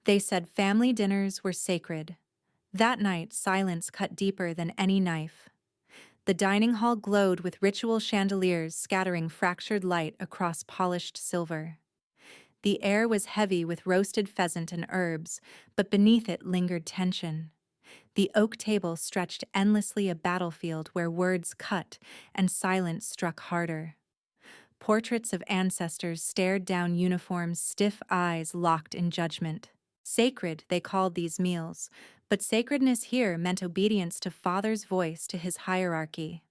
They said family dinners were sacred. That night, silence cut deeper than any knife. The dining hall glowed with ritual chandeliers scattering fractured light across polished silver. The air was heavy with roasted pheasant and herbs, but beneath it lingered tension. The oak table stretched endlessly, a battlefield where words cut and silence struck harder. Portraits of ancestors stared down uniforms, stiff eyes locked in judgment. Sacred, they called these meals, but sacredness here meant obedience to Father's voice, to his hierarchy.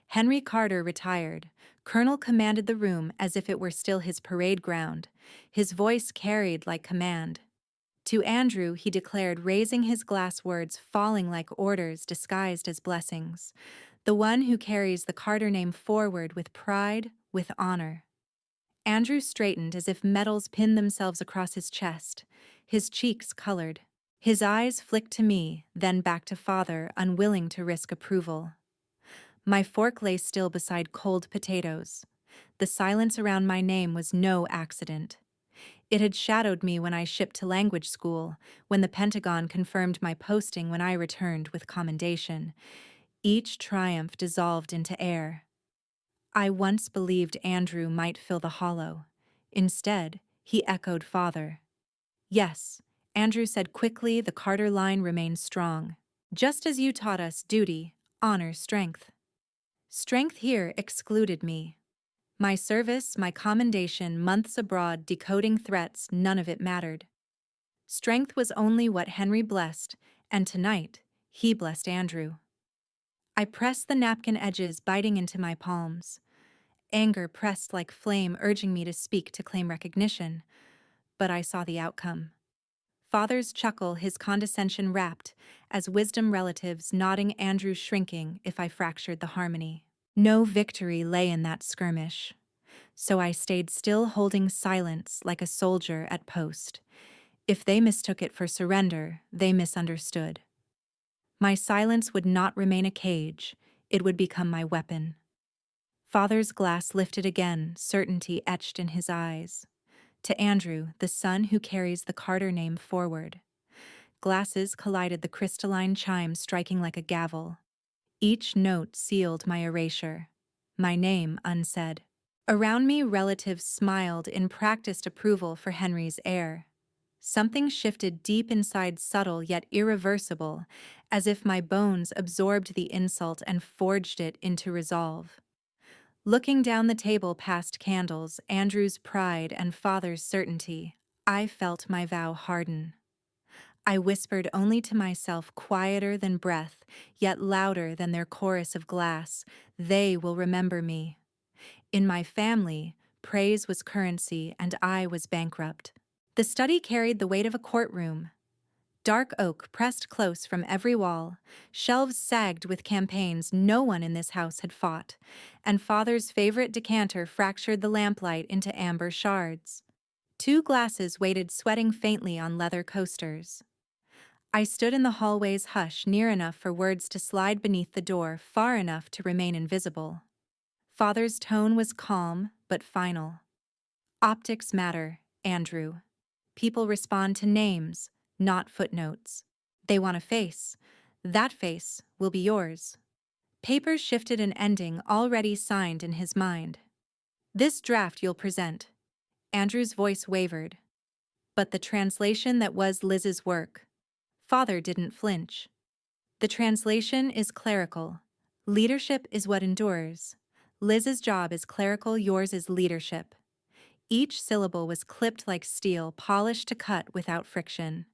Henry Carter retired. Colonel commanded the room as if it were still his parade ground. His voice carried like command. To Andrew, he declared, raising his glass, words falling like orders disguised as blessings. The one who carries the Carter name forward with pride, with honor. Andrew straightened as if metals pinned themselves across his chest. His cheeks colored. His eyes flicked to me, then back to Father, unwilling to risk approval. My fork lay still beside cold potatoes. The silence around my name was no accident. It had shadowed me when I shipped to language school, when the Pentagon confirmed my posting, when I returned with commendation. Each triumph dissolved into air. I once believed Andrew might fill the hollow. Instead, he echoed Father. Yes, Andrew said quickly, the Carter line remained strong. Just as you taught us duty, honor, strength. Strength here excluded me. My service, my commendation, months abroad, decoding threats, none of it mattered. Strength was only what Henry blessed, and tonight, he blessed Andrew. I pressed the napkin edges, biting into my palms. Anger pressed like flame, urging me to speak, to claim recognition. But I saw the outcome. Father's chuckle, his condescension wrapped, as wisdom relatives, nodding, Andrew shrinking if I fractured the harmony. No victory lay in that skirmish. So I stayed still, holding silence like a soldier at post. If they mistook it for surrender, they misunderstood. My silence would not remain a cage, it would become my weapon. Father's glass lifted again, certainty etched in his eyes. To Andrew, the son who carries the Carter name forward. Glasses collided, the crystalline chime striking like a gavel. Each note sealed my erasure, my name unsaid. Around me, relatives smiled in practiced approval for Henry's heir. Something shifted deep inside, subtle yet irreversible, as if my bones absorbed the insult and forged it into resolve. Looking down the table past candles, Andrew's pride and Father's certainty, I felt my vow harden. I whispered only to myself, quieter than breath, yet louder than their chorus of glass, they will remember me. In my family, praise was currency and I was bankrupt. The study carried the weight of a courtroom. Dark oak pressed close from every wall, shelves sagged with campaigns no one in this house had fought, and Father's favorite decanter fractured the lamplight into amber shards. Two glasses waited, sweating faintly on leather coasters. I stood in the hallway's hush, near enough for words to slide beneath the door, far enough to remain invisible. Father's tone was calm, but final. Optics matter, Andrew. People respond to names, not footnotes. They want a face. That face will be yours. Papers shifted, an ending already signed in his mind. This draft you'll present. Andrew's voice wavered. But the translation that was Liz's work. Father didn't flinch. The translation is clerical. Leadership is what endures. Liz's job is clerical, yours is leadership. Each syllable was clipped like steel, polished to cut without friction.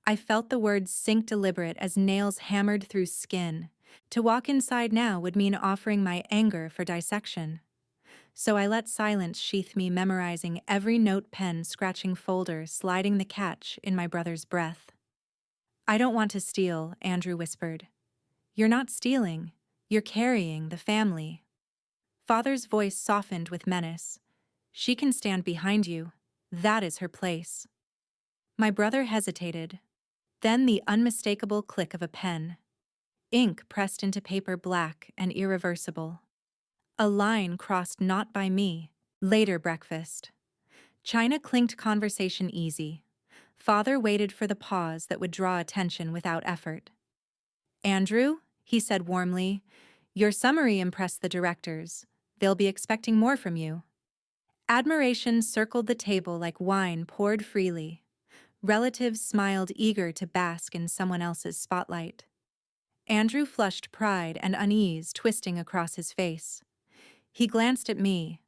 I felt the words sink, deliberate as nails hammered through skin. To walk inside now would mean offering my anger for dissection. So I let silence sheath me, memorizing every note, pen scratching folder, sliding the catch in my brother's breath. I don't want to steal, Andrew whispered. You're not stealing, you're carrying the family. Father's voice softened with menace. She can stand behind you. That is her place. My brother hesitated. Then the unmistakable click of a pen. Ink pressed into paper, black and irreversible. A line crossed, not by me. Later breakfast. China clinked, conversation easy. Father waited for the pause that would draw attention without effort. "Andrew," he said warmly, "your summary impressed the directors. They'll be expecting more from you." Admiration circled the table like wine poured freely. Relatives smiled, eager to bask in someone else's spotlight. Andrew flushed pride and unease twisting across his face. He glanced at me.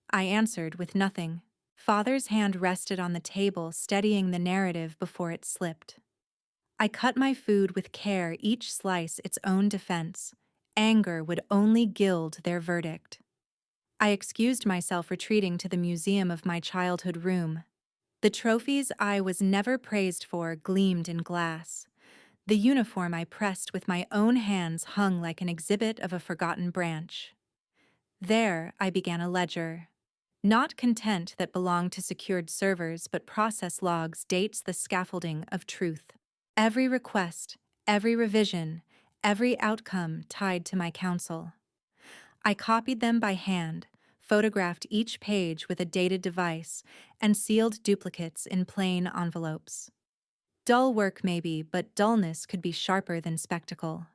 I answered with nothing. Father's hand rested on the table, steadying the narrative before it slipped. I cut my food with care, each slice its own defense. Anger would only gild their verdict. I excused myself, retreating to the museum of my childhood room. The trophies I was never praised for gleamed in glass. The uniform I pressed with my own hands hung like an exhibit of a forgotten branch. There, I began a ledger. Not content that belonged to secured servers, but process logs, dates, the scaffolding of truth. Every request, every revision, every outcome tied to my counsel. I copied them by hand, photographed each page with a dated device, and sealed duplicates in plain envelopes. Dull work maybe, but dullness could be sharper than spectacle.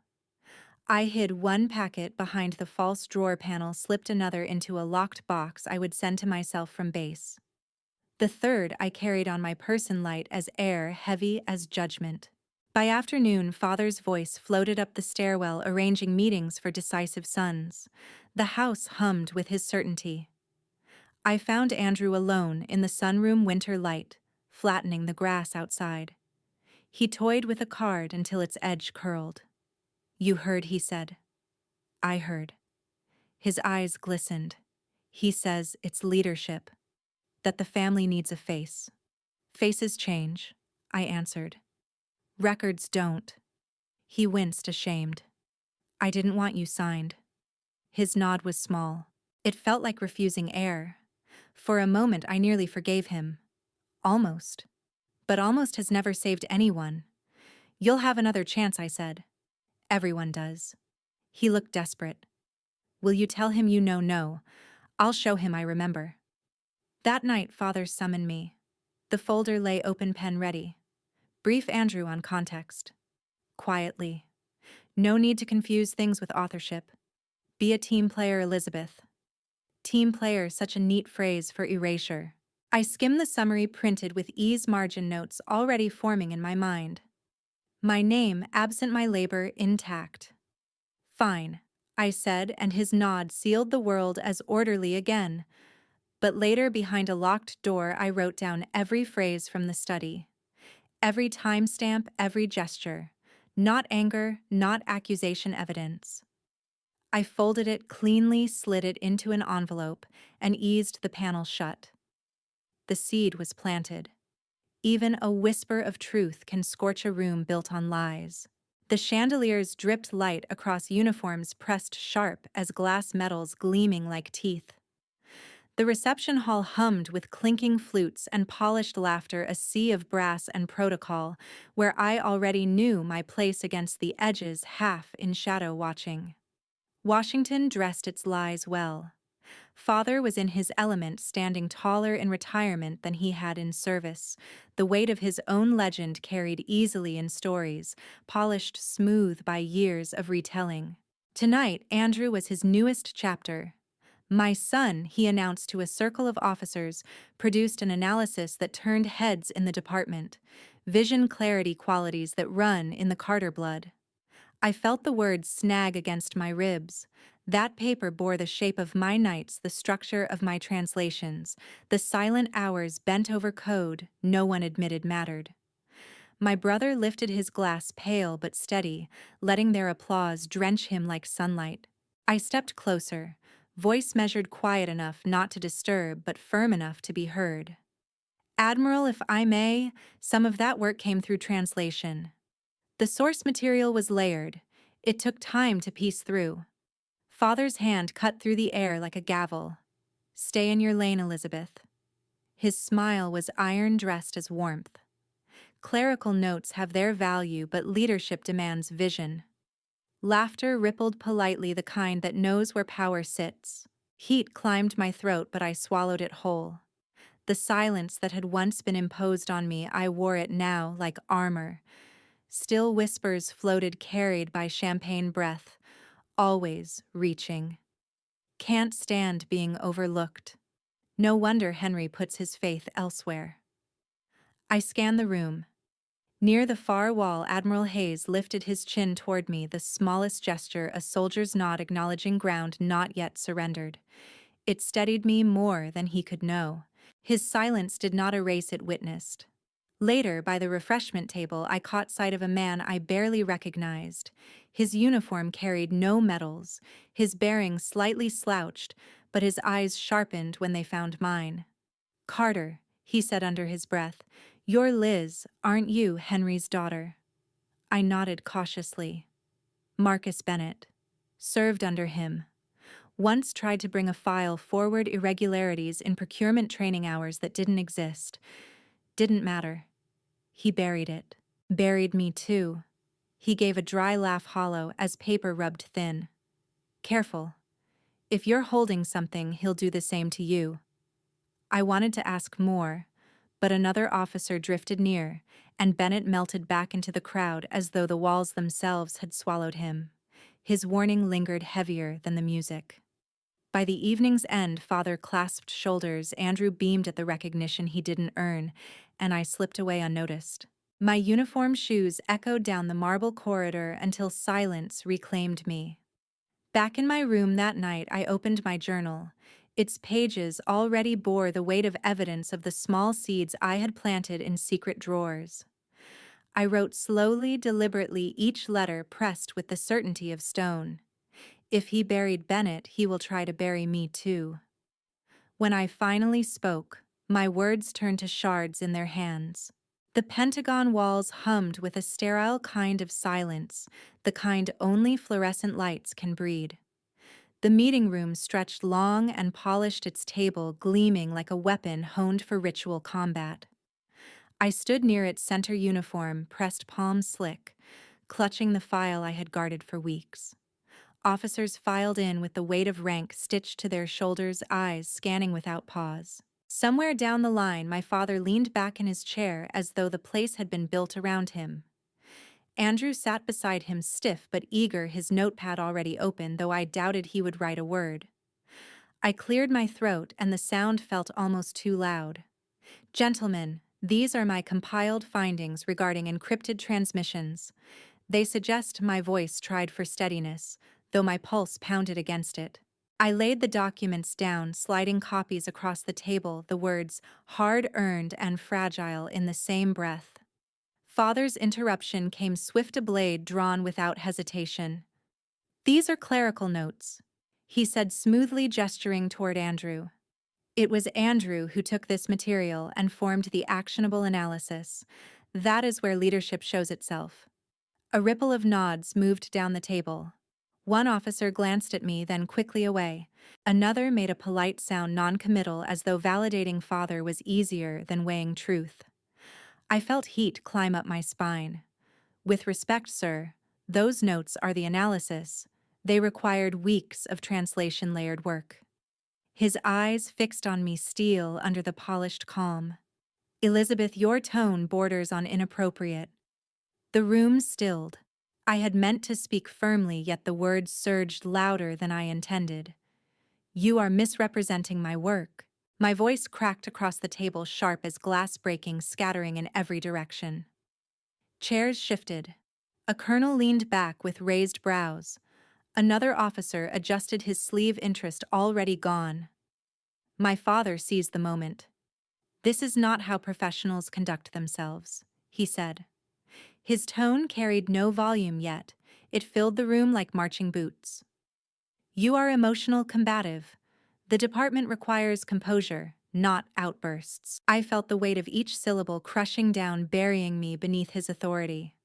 I hid one packet behind the false drawer panel, slipped another into a locked box I would send to myself from base. The third I carried on my person, light as air, heavy as judgment. By afternoon, Father's voice floated up the stairwell, arranging meetings for decisive sons. The house hummed with his certainty. I found Andrew alone in the sunroom winter light, flattening the grass outside. He toyed with a card until its edge curled. "You heard," he said. I heard. His eyes glistened. "He says it's leadership, that the family needs a face." "Faces change," I answered. "Records don't." He winced, ashamed. "I didn't want you signed." His nod was small. It felt like refusing air. For a moment I nearly forgave him. Almost. But almost has never saved anyone. "You'll have another chance," I said. "Everyone does." He looked desperate. "Will you tell him you know no? I'll show him I remember." That night, Father summoned me. The folder lay open, pen ready. "Brief Andrew on context." Quietly. "No need to confuse things with authorship. Be a team player, Elizabeth." Team player, such a neat phrase for erasure. I skimmed the summary, printed with ease, margin notes already forming in my mind. My name, absent my labor, intact. "Fine," I said, and his nod sealed the world as orderly again. But later, behind a locked door, I wrote down every phrase from the study. Every timestamp, every gesture. Not anger, not accusation, evidence. I folded it cleanly, slid it into an envelope, and eased the panel shut. The seed was planted. Even a whisper of truth can scorch a room built on lies. The chandeliers dripped light across uniforms pressed sharp as glass metals, gleaming like teeth. The reception hall hummed with clinking flutes and polished laughter, a sea of brass and protocol, where I already knew my place against the edges, half in shadow watching. Washington dressed its lies well. Father was in his element, standing taller in retirement than he had in service, the weight of his own legend carried easily in stories, polished smooth by years of retelling. Tonight, Andrew was his newest chapter. "My son," he announced to a circle of officers, produced an analysis that turned heads in the department. Vision clarity, qualities that run in the Carter blood. I felt the words snag against my ribs. That paper bore the shape of my nights, the structure of my translations, the silent hours bent over code no one admitted mattered. My brother lifted his glass, pale but steady, letting their applause drench him like sunlight. I stepped closer, voice measured, quiet enough not to disturb but firm enough to be heard. "Admiral, if I may, some of that work came through translation." The source material was layered. It took time to piece through. Father's hand cut through the air like a gavel. "Stay in your lane, Elizabeth." His smile was iron dressed as warmth. Clerical notes have their value, but leadership demands vision. Laughter rippled politely, the kind that knows where power sits. Heat climbed my throat, but I swallowed it whole. The silence that had once been imposed on me, I wore it now like armor. Still whispers floated carried by champagne breath, always reaching. Can't stand being overlooked. No wonder Henry puts his faith elsewhere. I scanned the room. Near the far wall, Admiral Hayes lifted his chin toward me, the smallest gesture, a soldier's nod acknowledging ground not yet surrendered. It steadied me more than he could know. His silence did not erase it witnessed. Later, by the refreshment table, I caught sight of a man I barely recognized. His uniform carried no medals, his bearing slightly slouched, but his eyes sharpened when they found mine. "Carter," he said under his breath, "you're Liz, aren't you, Henry's daughter?" I nodded cautiously. Marcus Bennett. Served under him. Once tried to bring a file forward irregularities in procurement training hours that didn't exist. Didn't matter. He buried it. Buried me too. He gave a dry laugh hollow as paper rubbed thin. "Careful. If you're holding something, he'll do the same to you." I wanted to ask more, but another officer drifted near, and Bennett melted back into the crowd as though the walls themselves had swallowed him. His warning lingered heavier than the music. By the evening's end, Father clasped shoulders. Andrew beamed at the recognition he didn't earn, and I slipped away unnoticed. My uniform shoes echoed down the marble corridor until silence reclaimed me. Back in my room that night, I opened my journal. Its pages already bore the weight of evidence of the small seeds I had planted in secret drawers. I wrote slowly, deliberately, each letter pressed with the certainty of stone. If he buried Bennett, he will try to bury me too. When I finally spoke, my words turned to shards in their hands. The Pentagon walls hummed with a sterile kind of silence, the kind only fluorescent lights can breed. The meeting room stretched long and polished, its table gleaming like a weapon honed for ritual combat. I stood near its center uniform, pressed palms slick, clutching the file I had guarded for weeks. Officers filed in with the weight of rank stitched to their shoulders, eyes scanning without pause. Somewhere down the line, my father leaned back in his chair as though the place had been built around him. Andrew sat beside him, stiff but eager, his notepad already open, though I doubted he would write a word. I cleared my throat, and the sound felt almost too loud. "Gentlemen, these are my compiled findings regarding encrypted transmissions. They suggest," my voice tried for steadiness, though my pulse pounded against it. I laid the documents down, sliding copies across the table, the words "hard-earned" and "fragile" in the same breath. Father's interruption came, swift, a blade drawn without hesitation. "These are clerical notes," he said smoothly, gesturing toward Andrew. It was Andrew who took this material and formed the actionable analysis. That is where leadership shows itself. A ripple of nods moved down the table. One officer glanced at me, then quickly away. Another made a polite sound, non-committal, as though validating father was easier than weighing truth. I felt heat climb up my spine. "With respect, sir, those notes are the analysis. They required weeks of translation-layered work." His eyes fixed on me, steel under the polished calm. "Elizabeth, your tone borders on inappropriate." The room stilled. I had meant to speak firmly, yet the words surged louder than I intended. "You are misrepresenting my work." My voice cracked across the table, sharp as glass breaking, scattering in every direction. Chairs shifted. A colonel leaned back with raised brows. Another officer adjusted his sleeve, interest already gone. My father seized the moment. "This is not how professionals conduct themselves," he said. His tone carried no volume yet. It filled the room like marching boots. "You are emotional, combative. The department requires composure, not outbursts." I felt the weight of each syllable crushing down, burying me beneath his authority.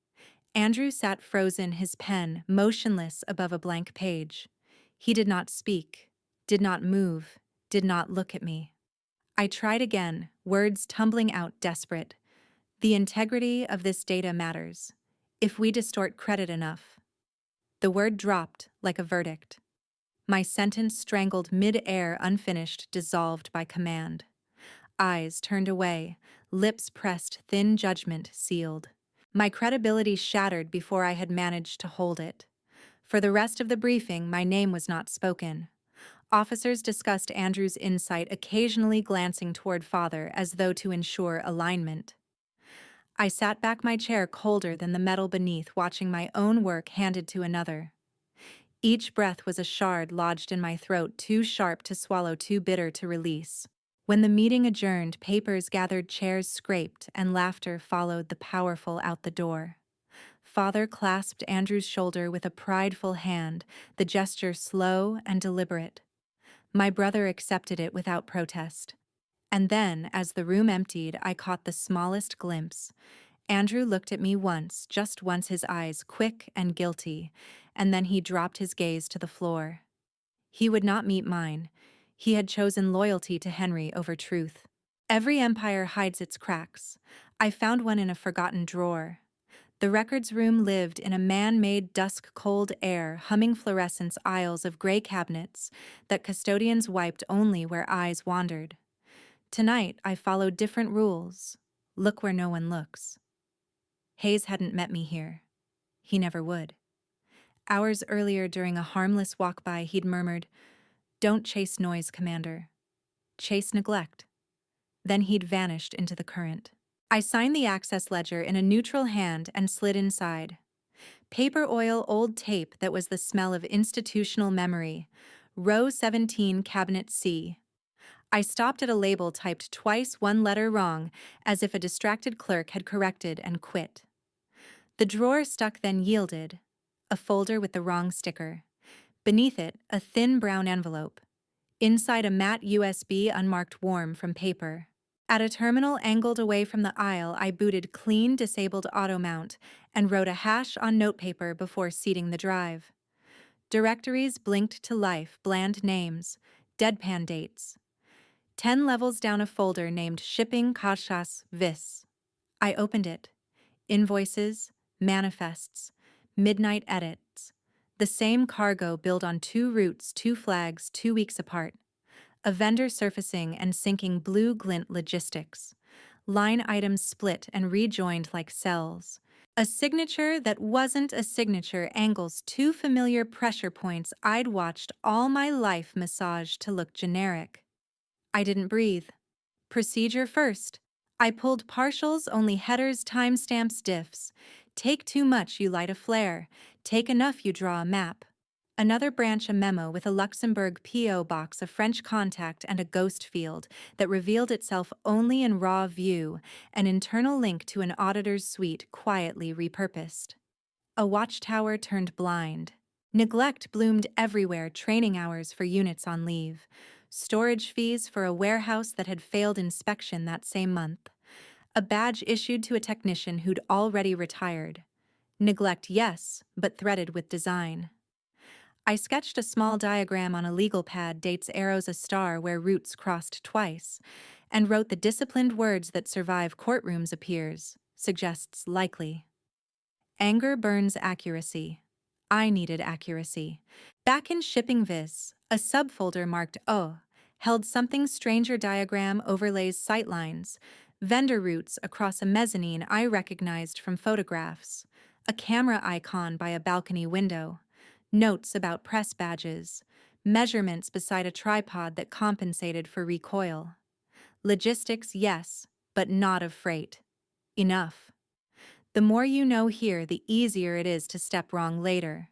Andrew sat frozen, his pen motionless above a blank page. He did not speak, did not move, did not look at me. I tried again, words tumbling out desperate. "The integrity of this data matters. If we distort credit enough." The word dropped like a verdict. My sentence strangled mid-air, unfinished, dissolved by command. eyes turned away, lips pressed, thin judgment sealed. My credibility shattered before I had managed to hold it. For the rest of the briefing, my name was not spoken. Officers discussed Andrew's insight, occasionally glancing toward Father as though to ensure alignment. I sat back my chair colder than the metal beneath, watching my own work handed to another. Each breath was a shard lodged in my throat, too sharp to swallow, too bitter to release. When the meeting adjourned, papers gathered, chairs scraped, and laughter followed the powerful out the door. Father clasped Andrew's shoulder with a prideful hand, the gesture slow and deliberate. My brother accepted it without protest. And then, as the room emptied, I caught the smallest glimpse. Andrew looked at me once, just once, his eyes quick and guilty, and then he dropped his gaze to the floor. He would not meet mine. He had chosen loyalty to Henry over truth. Every empire hides its cracks. I found one in a forgotten drawer. The records room lived in a man-made dusk-cold air, humming fluorescence aisles of gray cabinets that custodians wiped only where eyes wandered. Tonight, I followed different rules. Look where no one looks. Hayes hadn't met me here. He never would. Hours earlier, during a harmless walk-by, he'd murmured, "Don't chase noise, Commander. Chase neglect." Then he'd vanished into the current. I signed the access ledger in a neutral hand and slid inside. Paper oil, old tape that was the smell of institutional memory. Row 17, Cabinet C. I stopped at a label typed twice, one letter wrong, as if a distracted clerk had corrected and quit. The drawer stuck, then yielded. A folder with the wrong sticker. Beneath it, a thin brown envelope. Inside, a matte USB unmarked, warm from paper. At a terminal angled away from the aisle, I booted clean, disabled auto mount and wrote a hash on notepaper before seating the drive. Directories blinked to life, bland names, deadpan dates. 10 levels down, a folder named Shipping Kashas Vis. I opened it. Invoices, manifests, midnight edits. The same cargo billed on 2 routes, 2 flags, 2 weeks apart. A vendor surfacing and sinking blue glint logistics. Line items split and rejoined like cells. A signature that wasn't a signature, angles, 2 familiar pressure points I'd watched all my life massaged to look generic. I didn't breathe. Procedure first. I pulled partials, only headers, timestamps, diffs. Take too much, you light a flare. Take enough, you draw a map. Another branch, a memo with a Luxembourg P.O. box, a French contact, and a ghost field that revealed itself only in raw view, an internal link to an auditor's suite quietly repurposed. A watchtower turned blind. Neglect bloomed everywhere, training hours for units on leave. Storage fees for a warehouse that had failed inspection that same month. A badge issued to a technician who'd already retired. Neglect, yes, but threaded with design. I sketched a small diagram on a legal pad, dates, arrows, a star where routes crossed twice, and wrote the disciplined words that survive courtrooms appears, suggests likely. Anger burns accuracy. I needed accuracy. Back in Shipping Viz, a subfolder marked O held something stranger, diagram, overlays, sightlines, vendor routes across a mezzanine I recognized from photographs, a camera icon by a balcony window, notes about press badges, measurements beside a tripod that compensated for recoil. Logistics, yes, but not of freight. Enough. The more you know here, the easier it is to step wrong later.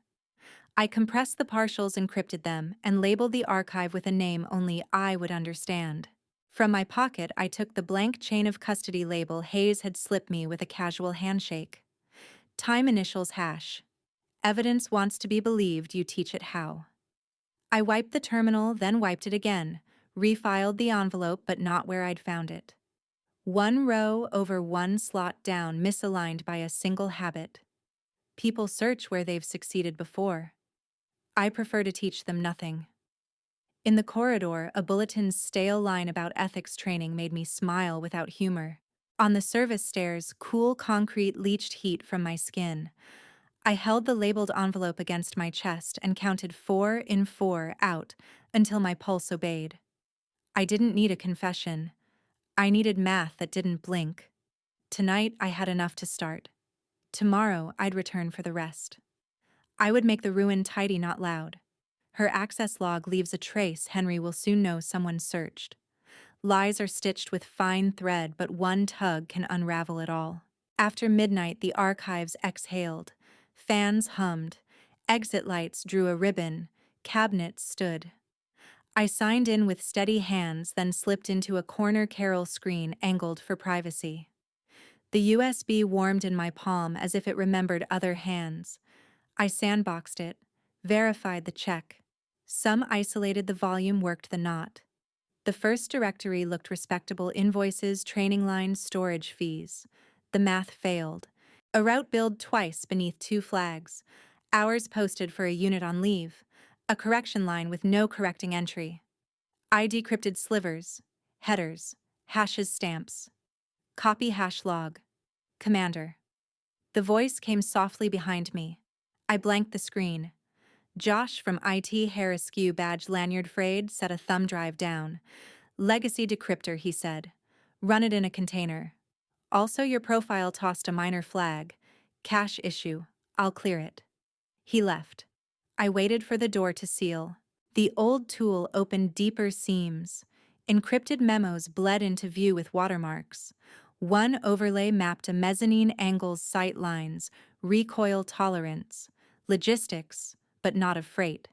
I compressed the partials, encrypted them, and labeled the archive with a name only I would understand. From my pocket, I took the blank chain of custody label Hayes had slipped me with a casual handshake. Time initials hash. Evidence wants to be believed, you teach it how. I wiped the terminal, then wiped it again, refiled the envelope, but not where I'd found it. 1 row over 1 slot down, misaligned by a single habit. People search where they've succeeded before. I prefer to teach them nothing. In the corridor, a bulletin's stale line about ethics training made me smile without humor. On the service stairs, cool concrete leached heat from my skin. I held the labeled envelope against my chest and counted 4 in, 4 out until my pulse obeyed. I didn't need a confession. I needed math that didn't blink. Tonight, I had enough to start. Tomorrow, I'd return for the rest. I would make the ruin tidy, not loud. Her access log leaves a trace Henry will soon know someone searched. Lies are stitched with fine thread, but one tug can unravel it all. After midnight, the archives exhaled. Fans hummed. Exit lights drew a ribbon. Cabinets stood. I signed in with steady hands, then slipped into a corner Carol screen angled for privacy. The USB warmed in my palm as if it remembered other hands. I sandboxed it, verified the check. Some isolated the volume, worked the knot. The first directory looked respectable: invoices, training lines, storage fees. The math failed. A route billed twice beneath two flags. Hours posted for a unit on leave. A correction line with no correcting entry. I decrypted slivers, headers, hashes, stamps. Copy hash log. Commander. The voice came softly behind me. I blanked the screen. Josh from IT, hair askew, badge lanyard frayed, set a thumb drive down. Legacy decryptor, he said. Run it in a container. Also, your profile tossed a minor flag. Cache issue. I'll clear it. He left. I waited for the door to seal. The old tool opened deeper seams. Encrypted memos bled into view with watermarks. One overlay mapped a mezzanine angle's sight lines, recoil tolerance, logistics, but not of freight.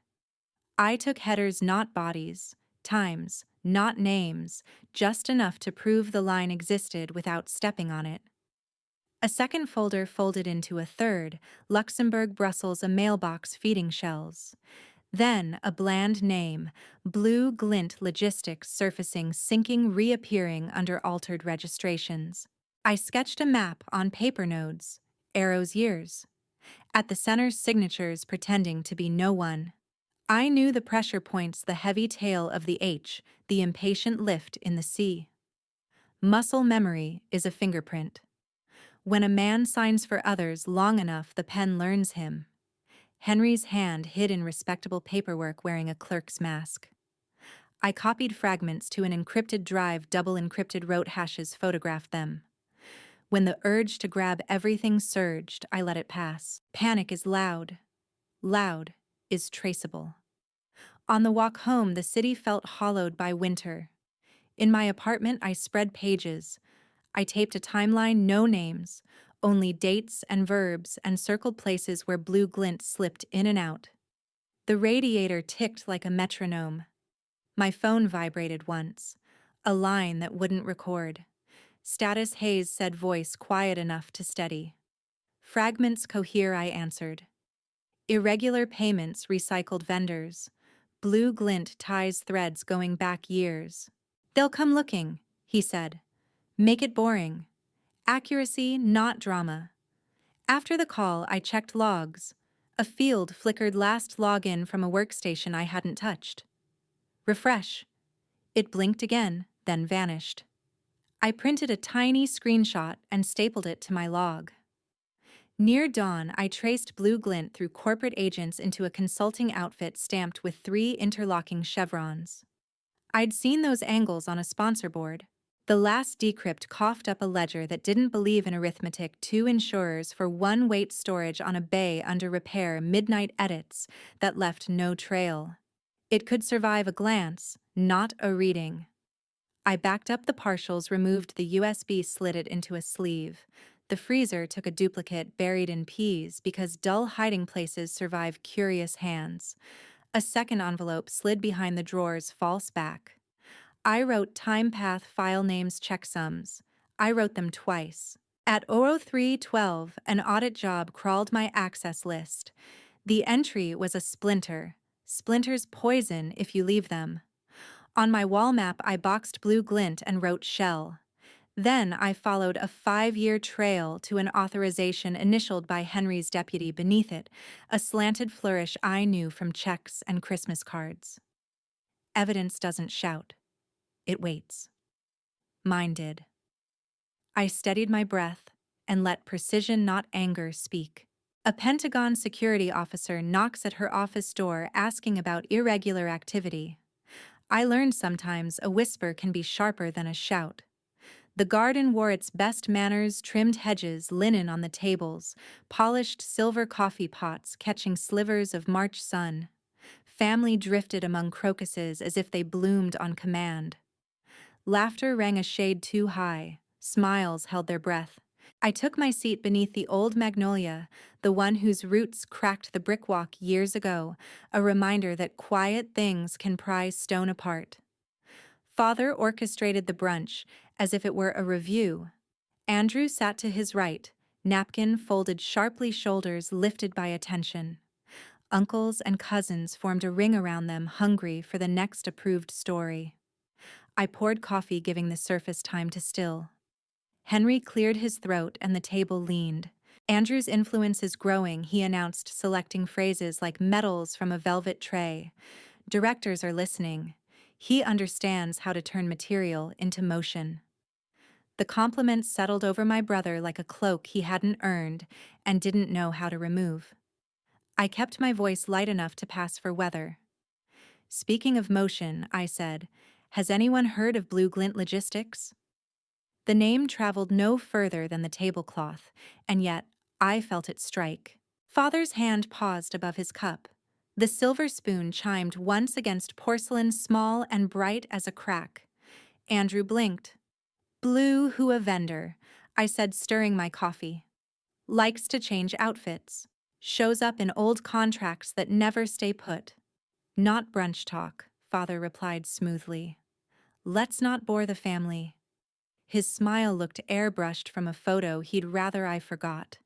I took headers, not bodies, times, not names, just enough to prove the line existed without stepping on it. A second folder folded into a third, Luxembourg, Brussels, a mailbox feeding shells. Then a bland name, Blue Glint Logistics, surfacing, sinking, reappearing under altered registrations. I sketched a map on paper nodes, arrows, years. At the center, signatures pretending to be no one. I knew the pressure points, the heavy tail of the H, the impatient lift in the C. Muscle memory is a fingerprint. When a man signs for others long enough, the pen learns him. Henry's hand hid in respectable paperwork, wearing a clerk's mask. I copied fragments to an encrypted drive, double encrypted, wrote hashes, photographed them. When the urge to grab everything surged, I let it pass. Panic is loud. Loud is traceable. On the walk home, the city felt hollowed by winter. In my apartment, I spread pages. I taped a timeline, no names, only dates and verbs, and circled places where blue glint slipped in and out. The radiator ticked like a metronome. My phone vibrated once, a line that wouldn't record. Status Hayes said, voice quiet enough to steady. Fragments cohere, I answered. Irregular payments, recycled vendors. Blue glint ties threads going back years. They'll come looking, he said. Make it boring. Accuracy, not drama. After the call, I checked logs. A field flickered, last login from a workstation I hadn't touched. Refresh. It blinked again, then vanished. I printed a tiny screenshot and stapled it to my log. Near dawn, I traced blue glint through corporate agents into a consulting outfit stamped with 3 interlocking chevrons. I'd seen those angles on a sponsor board. The last decrypt coughed up a ledger that didn't believe in arithmetic, 2 insurers for 1 weight, storage on a bay under repair, midnight edits that left no trail. It could survive a glance, not a reading. I backed up the partials, removed the USB, slid it into a sleeve. The freezer took a duplicate buried in peas because dull hiding places survive curious hands. A second envelope slid behind the drawer's false back. I wrote time path, file names, checksums. I wrote them twice. At 03:12, an audit job crawled my access list. The entry was a splinter. Splinters poison if you leave them. On my wall map, I boxed blue glint and wrote shell. Then I followed a 5-year trail to an authorization initialed by Henry's deputy beneath it, a slanted flourish I knew from checks and Christmas cards. Evidence doesn't shout. It waits. Mine did. I steadied my breath and let precision, not anger, speak. A Pentagon security officer knocks at her office door asking about irregular activity. I learned sometimes a whisper can be sharper than a shout. The garden wore its best manners, trimmed hedges, linen on the tables, polished silver coffee pots catching slivers of March sun. Family drifted among crocuses as if they bloomed on command. Laughter rang a shade too high, smiles held their breath. I took my seat beneath the old magnolia, the one whose roots cracked the brick walk years ago, a reminder that quiet things can pry stone apart. Father orchestrated the brunch, as if it were a review. Andrew sat to his right, napkin folded sharply, shoulders lifted by attention. Uncles and cousins formed a ring around them, hungry for the next approved story. I poured coffee, giving the surface time to still. Henry cleared his throat and the table leaned. Andrew's influence is growing, he announced, selecting phrases like medals from a velvet tray. Directors are listening. He understands how to turn material into motion. The compliments settled over my brother like a cloak he hadn't earned and didn't know how to remove. I kept my voice light enough to pass for weather. Speaking of motion, I said, has anyone heard of Blue Glint Logistics? The name traveled no further than the tablecloth, and yet I felt it strike. Father's hand paused above his cup. The silver spoon chimed once against porcelain small and bright as a crack. Andrew blinked. Blue, who a vendor, I said, stirring my coffee. Likes to change outfits. Shows up in old contracts that never stay put. Not brunch talk, Father replied smoothly. Let's not bore the family. His smile looked airbrushed from a photo he'd rather I forgot.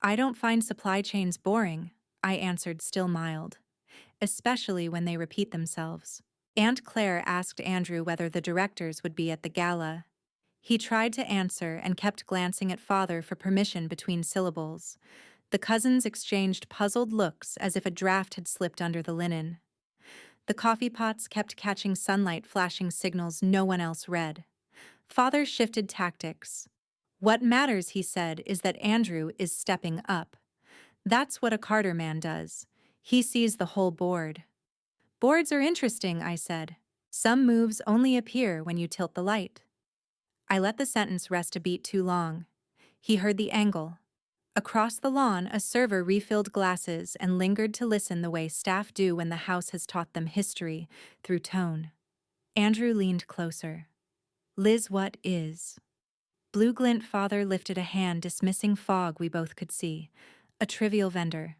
I don't find supply chains boring, I answered, still mild, especially when they repeat themselves. Aunt Claire asked Andrew whether the directors would be at the gala. He tried to answer and kept glancing at Father for permission between syllables. The cousins exchanged puzzled looks as if a draft had slipped under the linen. The coffee pots kept catching sunlight, flashing signals no one else read. Father shifted tactics. What matters, he said, is that Andrew is stepping up. That's what a Carter man does. He sees the whole board. Boards are interesting, I said. Some moves only appear when you tilt the light. I let the sentence rest a beat too long. He heard the angle. Across the lawn, a server refilled glasses and lingered to listen the way staff do when the house has taught them history through tone. Andrew leaned closer. Liz, what is? Blue Glint. Father lifted a hand, dismissing fog we both could see. A trivial vendor.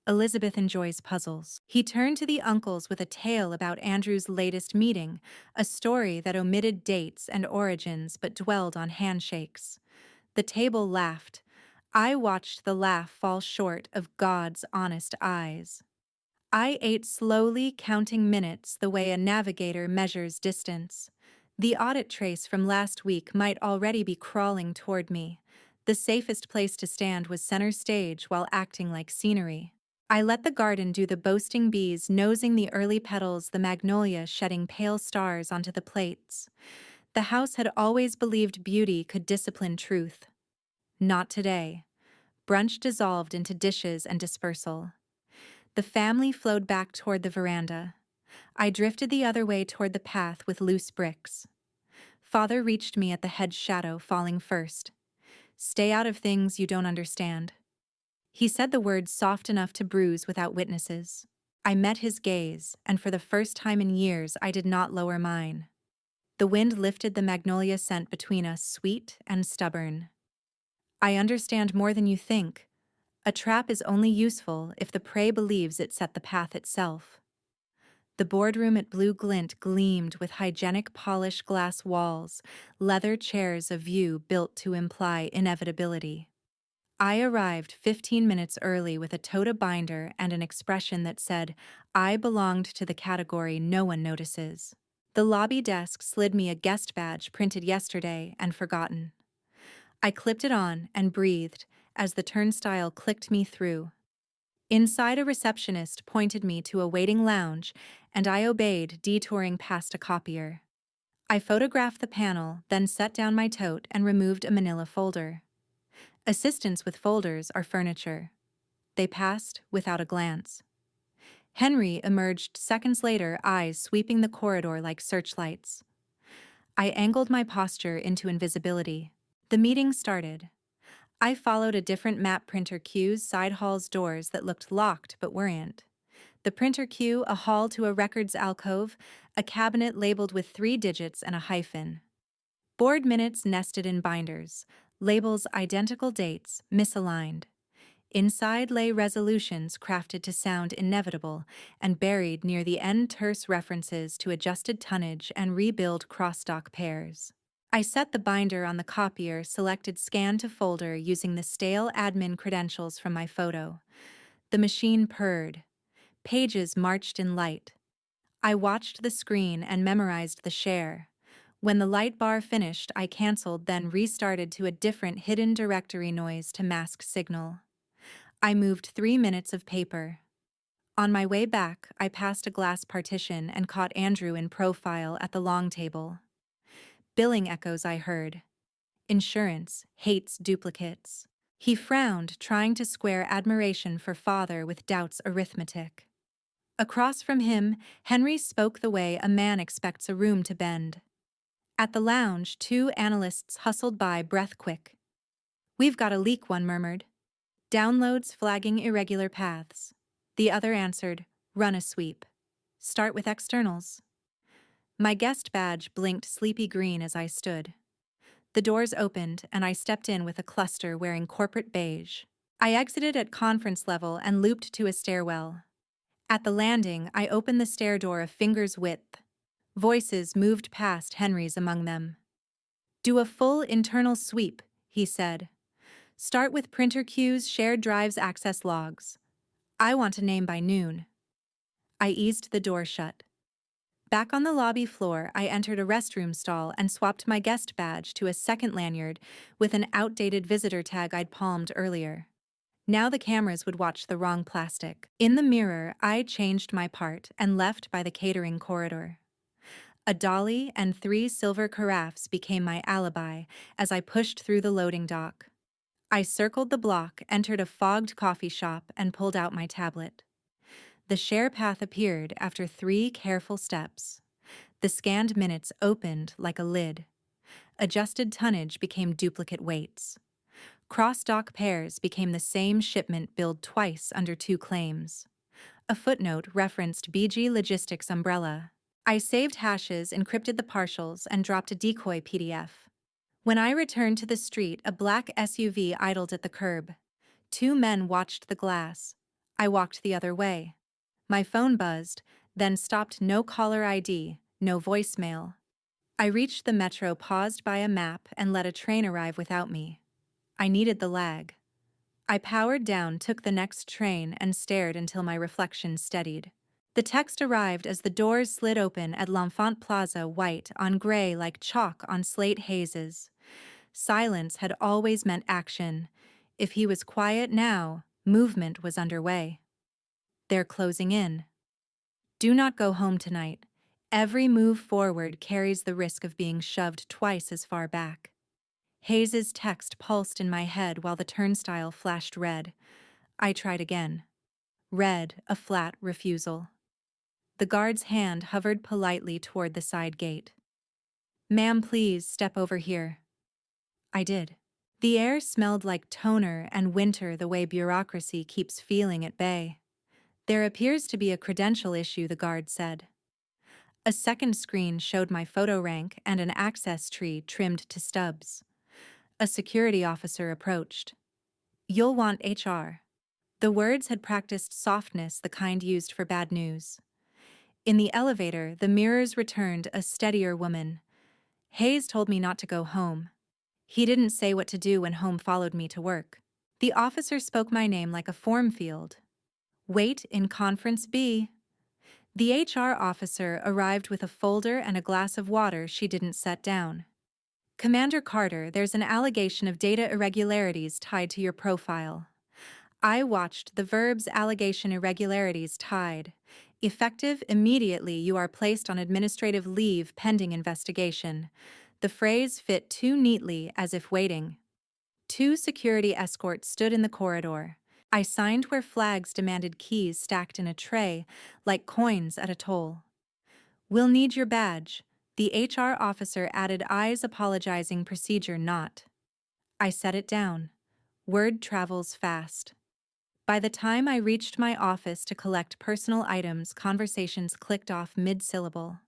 Elizabeth enjoys puzzles. He turned to the uncles with a tale about Andrew's latest meeting, a story that omitted dates and origins but dwelled on handshakes. The table laughed. I watched the laugh fall short of God's honest eyes. I ate slowly, counting minutes the way a navigator measures distance. The audit trace from last week might already be crawling toward me. The safest place to stand was center stage while acting like scenery. I let the garden do the boasting, bees nosing the early petals, the magnolia shedding pale stars onto the plates. The house had always believed beauty could discipline truth. Not today. Brunch dissolved into dishes and dispersal. The family flowed back toward the veranda. I drifted the other way toward the path with loose bricks. Father reached me at the head shadow, falling first. Stay out of things you don't understand. He said the words soft enough to bruise without witnesses. I met his gaze, and for the first time in years I did not lower mine. The wind lifted the magnolia scent between us, sweet and stubborn. I understand more than you think. A trap is only useful if the prey believes it set the path itself. The boardroom at Blue Glint gleamed with hygienic polished glass walls, leather chairs, a view built to imply inevitability. I arrived 15 minutes early with a tote binder and an expression that said, I belonged to the category no one notices. The lobby desk slid me a guest badge printed yesterday and forgotten. I clipped it on and breathed as the turnstile clicked me through. Inside, a receptionist pointed me to a waiting lounge, and I obeyed, detouring past a copier. I photographed the panel, then set down my tote and removed a manila folder. Assistants with folders are furniture. They passed without a glance. Henry emerged seconds later, eyes sweeping the corridor like searchlights. I angled my posture into invisibility. The meeting started. I followed a different map printer queue's side hall's doors that looked locked but weren't. The printer queue, a hall to a records alcove, a cabinet labeled with 3 digits and a hyphen. Board minutes nested in binders, labels identical dates, misaligned. Inside lay resolutions crafted to sound inevitable and buried near the end terse references to adjusted tonnage and rebuild cross-dock pairs. I set the binder on the copier, selected scan to folder using the stale admin credentials from my photo. The machine purred. Pages marched in light. I watched the screen and memorized the share. When the light bar finished, I canceled, then restarted to a different hidden directory noise to mask signal. I moved 3 minutes of paper. On my way back, I passed a glass partition and caught Andrew in profile at the long table. Billing echoes I heard. Insurance hates duplicates. He frowned, trying to square admiration for father with doubt's arithmetic. Across from him, Henry spoke the way a man expects a room to bend. At the lounge, 2 analysts hustled by, breath quick. "We've got a leak," one murmured. "Downloads flagging irregular paths." The other answered, "Run a sweep. Start with externals." My guest badge blinked sleepy green as I stood. The doors opened, and I stepped in with a cluster wearing corporate beige. I exited at conference level and looped to a stairwell. At the landing, I opened the stair door a finger's width. Voices moved past, Henry's among them. "Do a full internal sweep," he said. "Start with printer queues, shared drives, access logs. I want a name by noon." I eased the door shut. Back on the lobby floor, I entered a restroom stall and swapped my guest badge to a second lanyard with an outdated visitor tag I'd palmed earlier. Now the cameras would watch the wrong plastic. In the mirror, I changed my part and left by the catering corridor. A dolly and 3 silver carafes became my alibi as I pushed through the loading dock. I circled the block, entered a fogged coffee shop, and pulled out my tablet. The share path appeared after 3 careful steps. The scanned minutes opened like a lid. Adjusted tonnage became duplicate weights. Cross-dock pairs became the same shipment billed twice under 2 claims. A footnote referenced BG Logistics umbrella. I saved hashes, encrypted the partials, and dropped a decoy PDF. When I returned to the street, a black SUV idled at the curb. 2 men watched the glass. I walked the other way. My phone buzzed, then stopped. No caller ID, no voicemail. I reached the metro, paused by a map, and let a train arrive without me. I needed the lag. I powered down, took the next train, and stared until my reflection steadied. The text arrived as the doors slid open at L'Enfant Plaza, white on gray like chalk on slate hazes. Silence had always meant action. If he was quiet now, movement was underway. "They're closing in. Do not go home tonight. Every move forward carries the risk of being shoved twice as far back." Hayes's text pulsed in my head while the turnstile flashed red. I tried again. Red, a flat refusal. The guard's hand hovered politely toward the side gate. "Ma'am, please step over here." I did. The air smelled like toner and winter, the way bureaucracy keeps feeling at bay. "There appears to be a credential issue," the guard said. A second screen showed my photo rank and an access tree trimmed to stubs. A security officer approached. "You'll want HR." The words had practiced softness, the kind used for bad news. In the elevator, the mirrors returned a steadier woman. "Hayes told me not to go home. He didn't say what to do when home followed me to work." The officer spoke my name like a form field. "Wait in conference B." The HR officer arrived with a folder and a glass of water she didn't set down. "Commander Carter, there's an allegation of data irregularities tied to your profile." I watched the verbs "allegation irregularities tied." "Effective immediately, you are placed on administrative leave pending investigation." The phrase fit too neatly, as if waiting. 2 security escorts stood in the corridor. I signed where flags demanded keys stacked in a tray, like coins at a toll. "We'll need your badge." The HR officer added eyes apologizing procedure not. I set it down. Word travels fast. By the time I reached my office to collect personal items, conversations clicked off mid-syllable.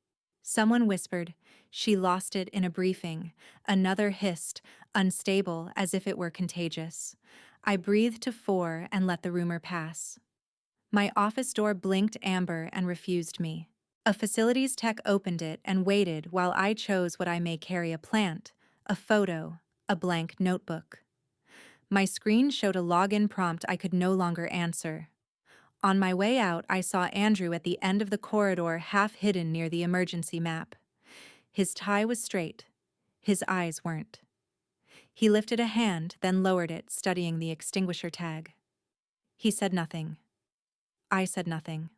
Someone whispered, "She lost it in a briefing." Another hissed, unstable, as if it were contagious. I breathed to 4 and let the rumor pass. My office door blinked amber and refused me. A facilities tech opened it and waited while I chose what I may carry: a plant, a photo, a blank notebook. My screen showed a login prompt I could no longer answer. On my way out, I saw Andrew at the end of the corridor, half hidden near the emergency map. His tie was straight. His eyes weren't. He lifted a hand, then lowered it, studying the extinguisher tag. He said nothing. I said nothing.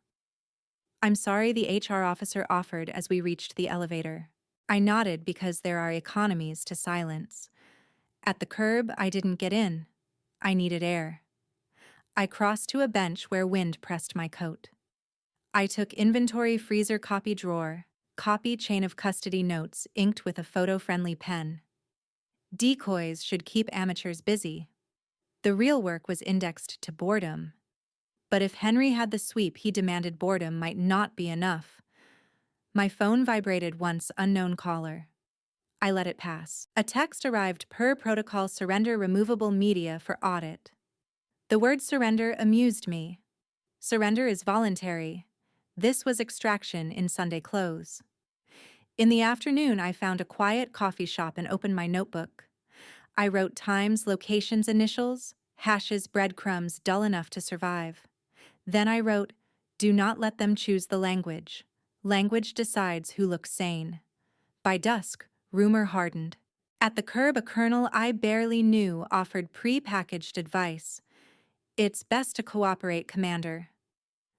"I'm sorry," the HR officer offered as we reached the elevator. I nodded because there are economies to silence. At the curb, I didn't get in. I needed air. I crossed to a bench where wind pressed my coat. I took inventory: freezer, copy drawer, copy chain of custody notes inked with a photo-friendly pen. Decoys should keep amateurs busy. The real work was indexed to boredom. But if Henry had the sweep, he demanded boredom might not be enough. My phone vibrated once, unknown caller. I let it pass. A text arrived: per protocol, surrender removable media for audit. The word surrender amused me. Surrender is voluntary. This was extraction in Sunday clothes. In the afternoon, I found a quiet coffee shop and opened my notebook. I wrote times, locations, initials, hashes, breadcrumbs dull enough to survive. Then I wrote, "Do not let them choose the language. Language decides who looks sane." By dusk, rumor hardened. At the curb, a colonel I barely knew offered pre-packaged advice. "It's best to cooperate, Commander."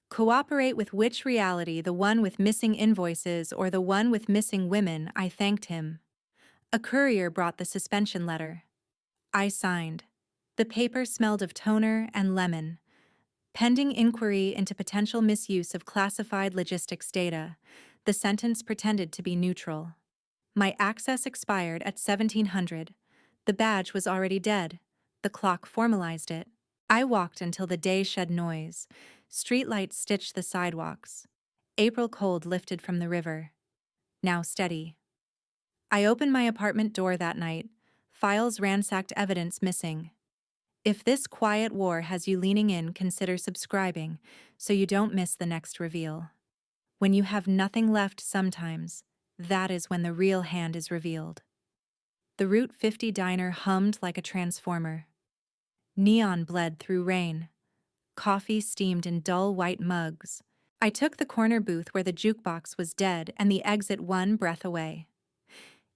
Cooperate with which reality? The one with missing invoices or the one with missing women? I thanked him. A courier brought the suspension letter. I signed. The paper smelled of toner and lemon. Pending inquiry into potential misuse of classified logistics data. The sentence pretended to be neutral. My access expired at 1700. The badge was already dead. The clock formalized it. I walked until the day shed noise. Streetlights stitched the sidewalks. April cold lifted from the river. Now steady. I opened my apartment door that night. Files ransacked, evidence missing. If this quiet war has you leaning in, consider subscribing so you don't miss the next reveal. When you have nothing left, sometimes, that is when the real hand is revealed. The Route 50 diner hummed like a transformer. Neon bled through rain. Coffee steamed in dull white mugs. I took the corner booth where the jukebox was dead and the exit one breath away.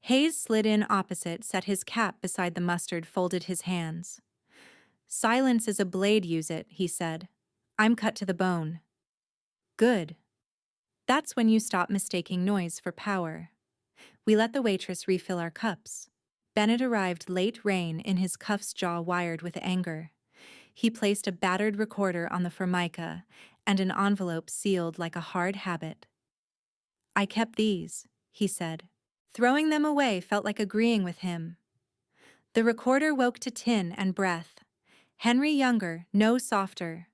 Hayes slid in opposite, set his cap beside the mustard, folded his hands. "Silence is a blade, use it," he said. "I'm cut to the bone." Good. That's when you stop mistaking noise for power. We let the waitress refill our cups. Bennett arrived late, rain in his cuffs, jaw wired with anger. He placed a battered recorder on the formica and an envelope sealed like a hard habit. "I kept these," he said. Throwing them away felt like agreeing with him. The recorder woke to tin and breath. Henry younger, no softer.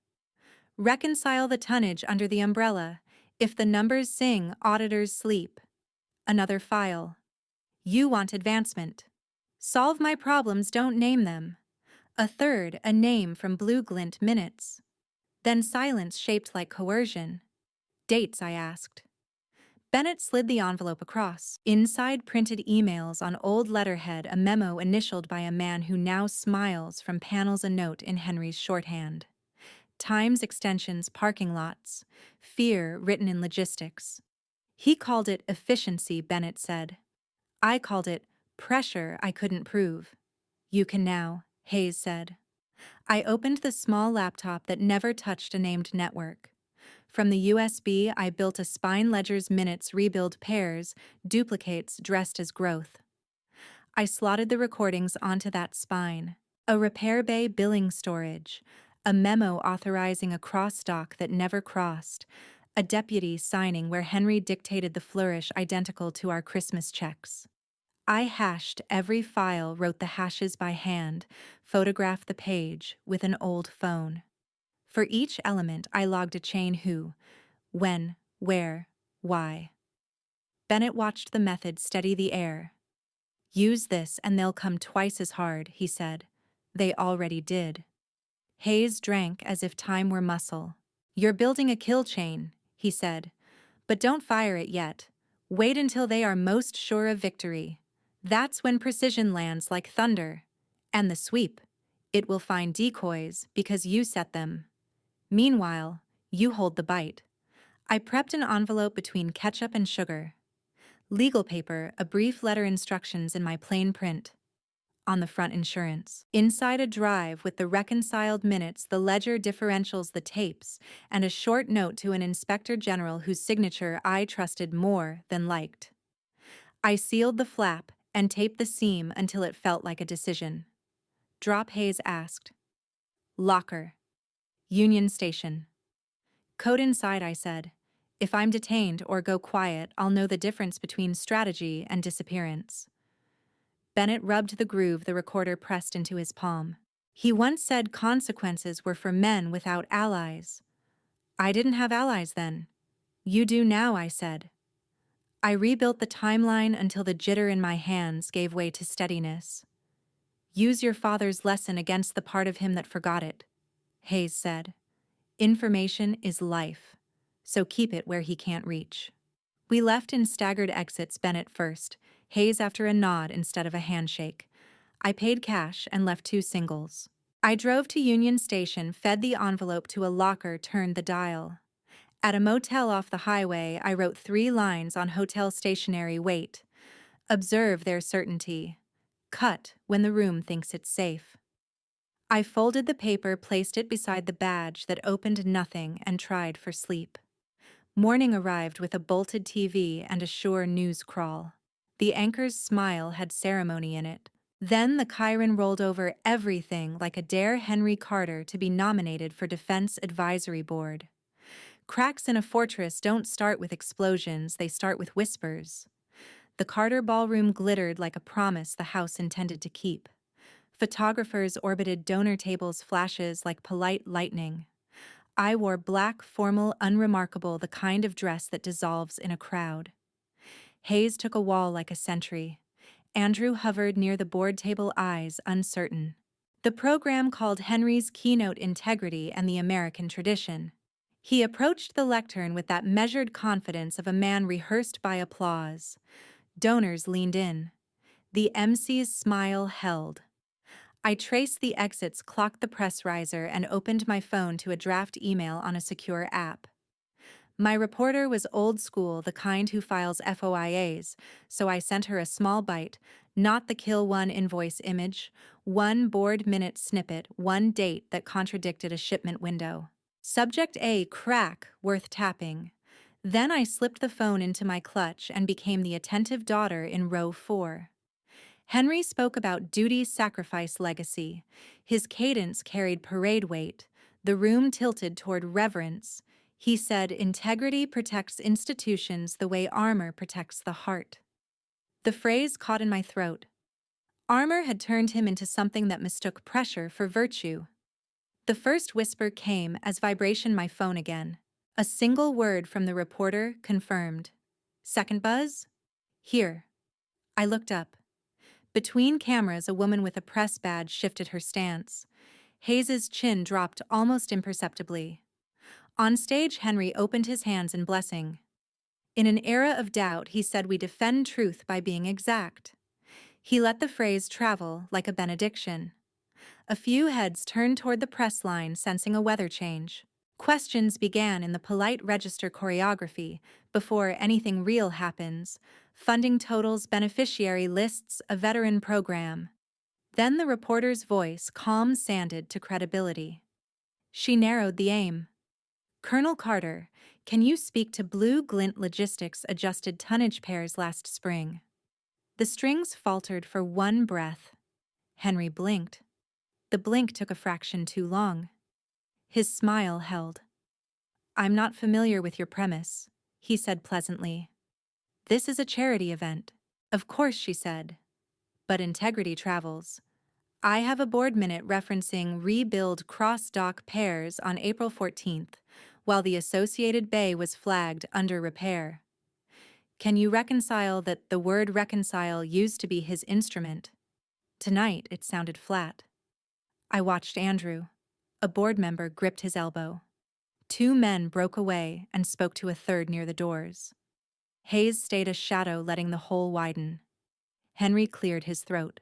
"Reconcile the tonnage under the umbrella. If the numbers sing, auditors sleep." Another file. "You want advancement. Solve my problems, don't name them." A third, a name from Blue Glint minutes. Then silence shaped like coercion. "Dates?" I asked. Bennett slid the envelope across. Inside, printed emails on old letterhead, a memo initialed by a man who now smiles from panels, a note in Henry's shorthand. Times, extensions, parking lots. Fear written in logistics. He called it efficiency, Bennett said. I called it pressure I couldn't prove. "You can now," Hayes said. I opened the small laptop that never touched a named network. From the USB, I built a spine: ledgers, minutes, rebuild pairs, duplicates dressed as growth. I slotted the recordings onto that spine. A repair bay, billing storage. A memo authorizing a cross dock that never crossed. A deputy signing where Henry dictated the flourish identical to our Christmas checks. I hashed every file, wrote the hashes by hand, photographed the page with an old phone. For each element, I logged a chain: who, when, where, why. Bennett watched the method steady the air. Use this and they'll come twice as hard, he said. They already did. Hayes drank as if time were muscle. You're building a kill chain, he said. But don't fire it yet. Wait until they are most sure of victory. That's when precision lands like thunder. And the sweep. It will find decoys because you set them. Meanwhile, you hold the bite. I prepped an envelope between ketchup and sugar. Legal paper, a brief letter, instructions in my plain print. On the front, insurance. Inside, a drive with the reconciled minutes, the ledger, differentials, the tapes, and a short note to an inspector general whose signature I trusted more than liked. I sealed the flap and taped the seam until it felt like a decision. Drop, Hayes asked. Locker. Union Station. Code inside, I said. If I'm detained or go quiet, I'll know the difference between strategy and disappearance. Bennett rubbed the groove the recorder pressed into his palm. He once said consequences were for men without allies. I didn't have allies then. You do now, I said. I rebuilt the timeline until the jitter in my hands gave way to steadiness. Use your father's lesson against the part of him that forgot it, Hayes said. Information is life, so keep it where he can't reach. We left in staggered exits, Bennett first, Hayes after a nod instead of a handshake. I paid cash and left 2 singles. I drove to Union Station, fed the envelope to a locker, turned the dial. At a motel off the highway, I wrote 3 lines on hotel stationery: wait. Observe their certainty. Cut when the room thinks it's safe. I folded the paper, placed it beside the badge that opened nothing, and tried for sleep. Morning arrived with a bolted TV and a sure news crawl. The anchor's smile had ceremony in it. Then the Chiron rolled over everything like a dare Henry Carter to be nominated for Defense Advisory Board. Cracks in a fortress don't start with explosions, they start with whispers. The Carter ballroom glittered like a promise the house intended to keep. Photographers orbited donor tables, flashes like polite lightning. I wore black, formal, unremarkable, the kind of dress that dissolves in a crowd. Hayes took a wall like a sentry. Andrew hovered near the board table, eyes uncertain. The program called Henry's keynote Integrity and the American Tradition. He approached the lectern with that measured confidence of a man rehearsed by applause. Donors leaned in. The MC's smile held. I traced the exits, clocked the press riser, and opened my phone to a draft email on a secure app. My reporter was old school, the kind who files FOIAs, so I sent her a small bite, not the kill one invoice image, 1 board minute snippet, 1 date that contradicted a shipment window. Subject A: crack, worth tapping. Then I slipped the phone into my clutch and became the attentive daughter in row 4. Henry spoke about duty, sacrifice, legacy. His cadence carried parade weight. The room tilted toward reverence. He said, integrity protects institutions the way armor protects the heart. The phrase caught in my throat. Armor had turned him into something that mistook pressure for virtue. The first whisper came as vibration my phone again. A single word from the reporter confirmed. Second buzz? Here. I looked up. Between cameras, a woman with a press badge shifted her stance. Hayes's chin dropped almost imperceptibly. On stage, Henry opened his hands in blessing. In an era of doubt, he said, we defend truth by being exact. He let the phrase travel like a benediction. A few heads turned toward the press line, sensing a weather change. Questions began in the polite register choreography before anything real happens. Funding totals, beneficiary lists, a veteran program. Then the reporter's voice, calm, sanded to credibility. She narrowed the aim. Colonel Carter, can you speak to Blue Glint Logistics adjusted tonnage pairs last spring? The strings faltered for 1 breath. Henry blinked. The blink took a fraction too long. His smile held. I'm not familiar with your premise, he said pleasantly. This is a charity event. Of course, she said. But integrity travels. I have a board minute referencing rebuild cross-dock pairs on April 14th, while the Associated Bay was flagged under repair. Can you reconcile that the word reconcile used to be his instrument? Tonight it sounded flat. I watched Andrew. A board member gripped his elbow. Two men broke away and spoke to a third near the doors. Hayes stayed a shadow, letting the hole widen. Henry cleared his throat.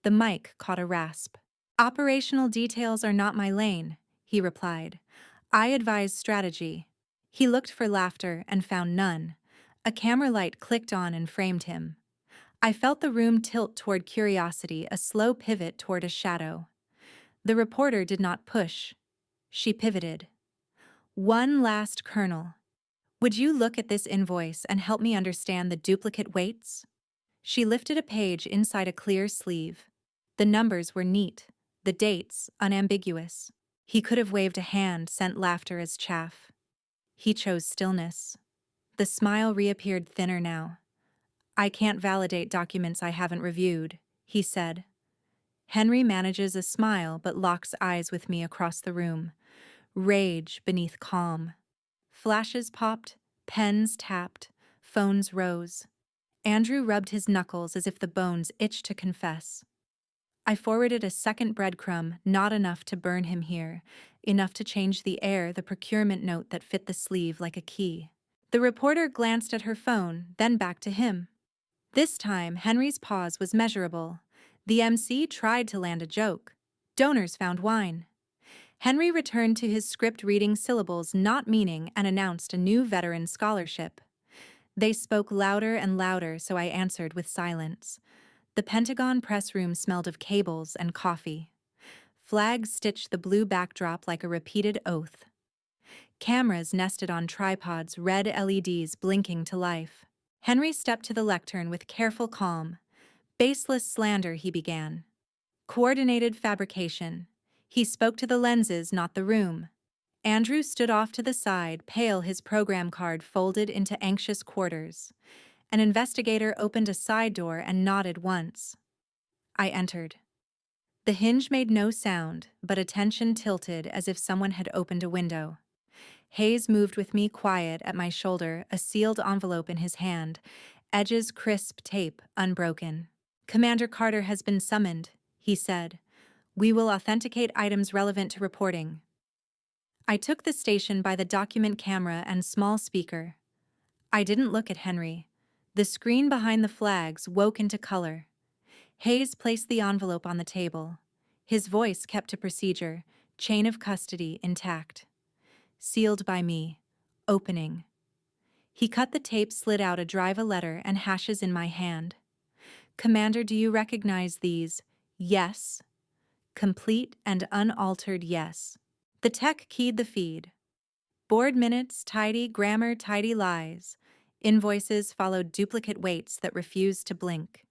The mic caught a rasp. Operational details are not my lane, he replied. I advise strategy. He looked for laughter and found none. A camera light clicked on and framed him. I felt the room tilt toward curiosity, a slow pivot toward a shadow. The reporter did not push. She pivoted. One last kernel. Would you look at this invoice and help me understand the duplicate weights? She lifted a page inside a clear sleeve. The numbers were neat, the dates unambiguous. He could have waved a hand, sent laughter as chaff. He chose stillness. The smile reappeared thinner now. I can't validate documents I haven't reviewed, he said. Henry manages a smile but locks eyes with me across the room. Rage beneath calm. Flashes popped, pens tapped, phones rose. Andrew rubbed his knuckles as if the bones itched to confess. I forwarded a second breadcrumb, not enough to burn him here, enough to change the air, the procurement note that fit the sleeve like a key. The reporter glanced at her phone, then back to him. This time, Henry's pause was measurable. The MC tried to land a joke. Donors found wine. Henry returned to his script, reading syllables not meaning, and announced a new veteran scholarship. They spoke louder and louder, so I answered with silence. The Pentagon press room smelled of cables and coffee. Flags stitched the blue backdrop like a repeated oath. Cameras nested on tripods, red LEDs blinking to life. Henry stepped to the lectern with careful calm. Baseless slander, he began. Coordinated fabrication. He spoke to the lenses, not the room. Andrew stood off to the side, pale, his program card folded into anxious quarters. An investigator opened a side door and nodded once. I entered. The hinge made no sound, but attention tilted as if someone had opened a window. Hayes moved with me, quiet, at my shoulder, a sealed envelope in his hand, edges crisp, tape unbroken. Commander Carter has been summoned, he said. We will authenticate items relevant to reporting. I took the station by the document camera and small speaker. I didn't look at Henry. The screen behind the flags woke into color. Hayes placed the envelope on the table. His voice kept to procedure, chain of custody intact. Sealed by me. Opening. He cut the tape, slid out a drive, a letter, and hashes in my hand. Commander, do you recognize these? Yes. Complete and unaltered yes. The tech keyed the feed. Board minutes, tidy grammar, tidy lies. Invoices followed duplicate weights that refused to blink.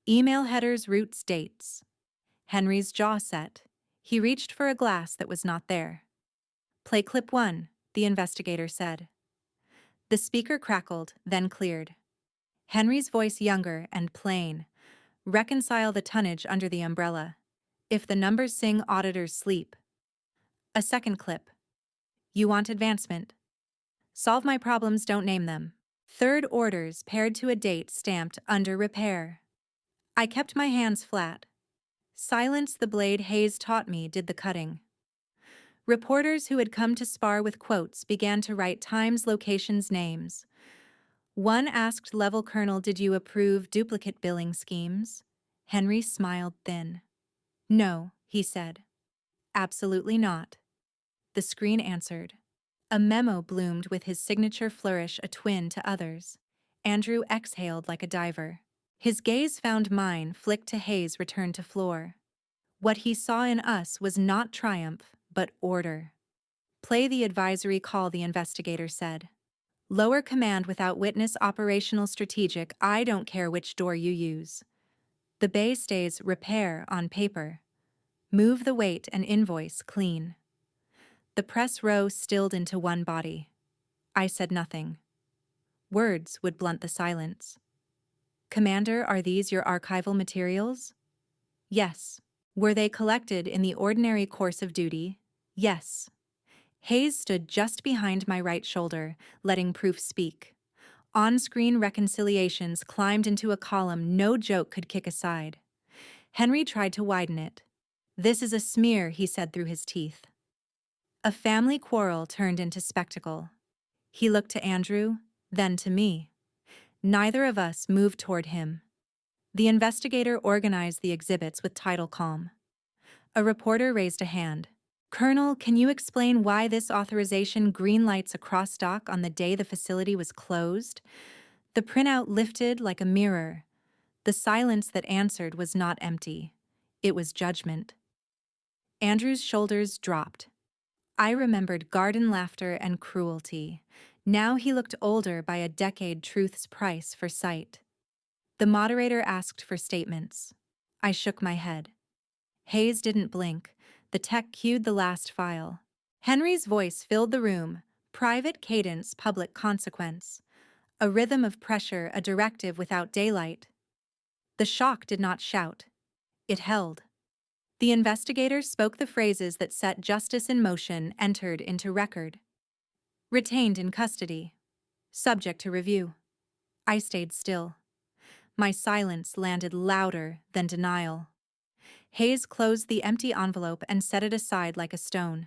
Email headers, roots, dates. Henry's jaw set. He reached for a glass that was not there. Play clip 1, the investigator said. The speaker crackled, then cleared. Henry's voice younger and plain. Reconcile the tonnage under the umbrella. If the numbers sing, auditors sleep. A second clip. You want advancement. Solve my problems, don't name them. Third orders paired to a date stamped under repair. I kept my hands flat. Silence, the blade Hayes taught me, did the cutting. Reporters who had come to spar with quotes began to write times, locations, names. One asked Level Colonel, did you approve duplicate billing schemes? Henry smiled thin. No, he said. Absolutely not. The screen answered. A memo bloomed with his signature flourish, a twin to others. Andrew exhaled like a diver. His gaze found mine, flicked to Hayes, returned to floor. What he saw in us was not triumph, but order. Play the advisory call, the investigator said. Lower command without witness, operational strategic, I don't care which door you use. The bay stays repair on paper. Move the weight and invoice clean. The press row stilled into one body. I said nothing. Words would blunt the silence. Commander, are these your archival materials? Yes. Were they collected in the ordinary course of duty? Yes. Hayes stood just behind my right shoulder, letting proof speak. On-screen reconciliations climbed into a column no joke could kick aside. Henry tried to widen it. This is a smear, he said through his teeth. A family quarrel turned into spectacle. He looked to Andrew, then to me. Neither of us moved toward him. The investigator organized the exhibits with tidal calm. A reporter raised a hand. Colonel, can you explain why this authorization greenlights a cross-dock on the day the facility was closed? The printout lifted like a mirror. The silence that answered was not empty. It was judgment. Andrew's shoulders dropped. I remembered garden laughter and cruelty. Now he looked older by a decade, truth's price for sight. The moderator asked for statements. I shook my head. Hayes didn't blink. The tech cued the last file. Henry's voice filled the room. Private cadence, public consequence. A rhythm of pressure, a directive without daylight. The shock did not shout. It held. The investigator spoke the phrases that set justice in motion, entered into record. Retained in custody. Subject to review. I stayed still. My silence landed louder than denial. Hayes closed the empty envelope and set it aside like a stone.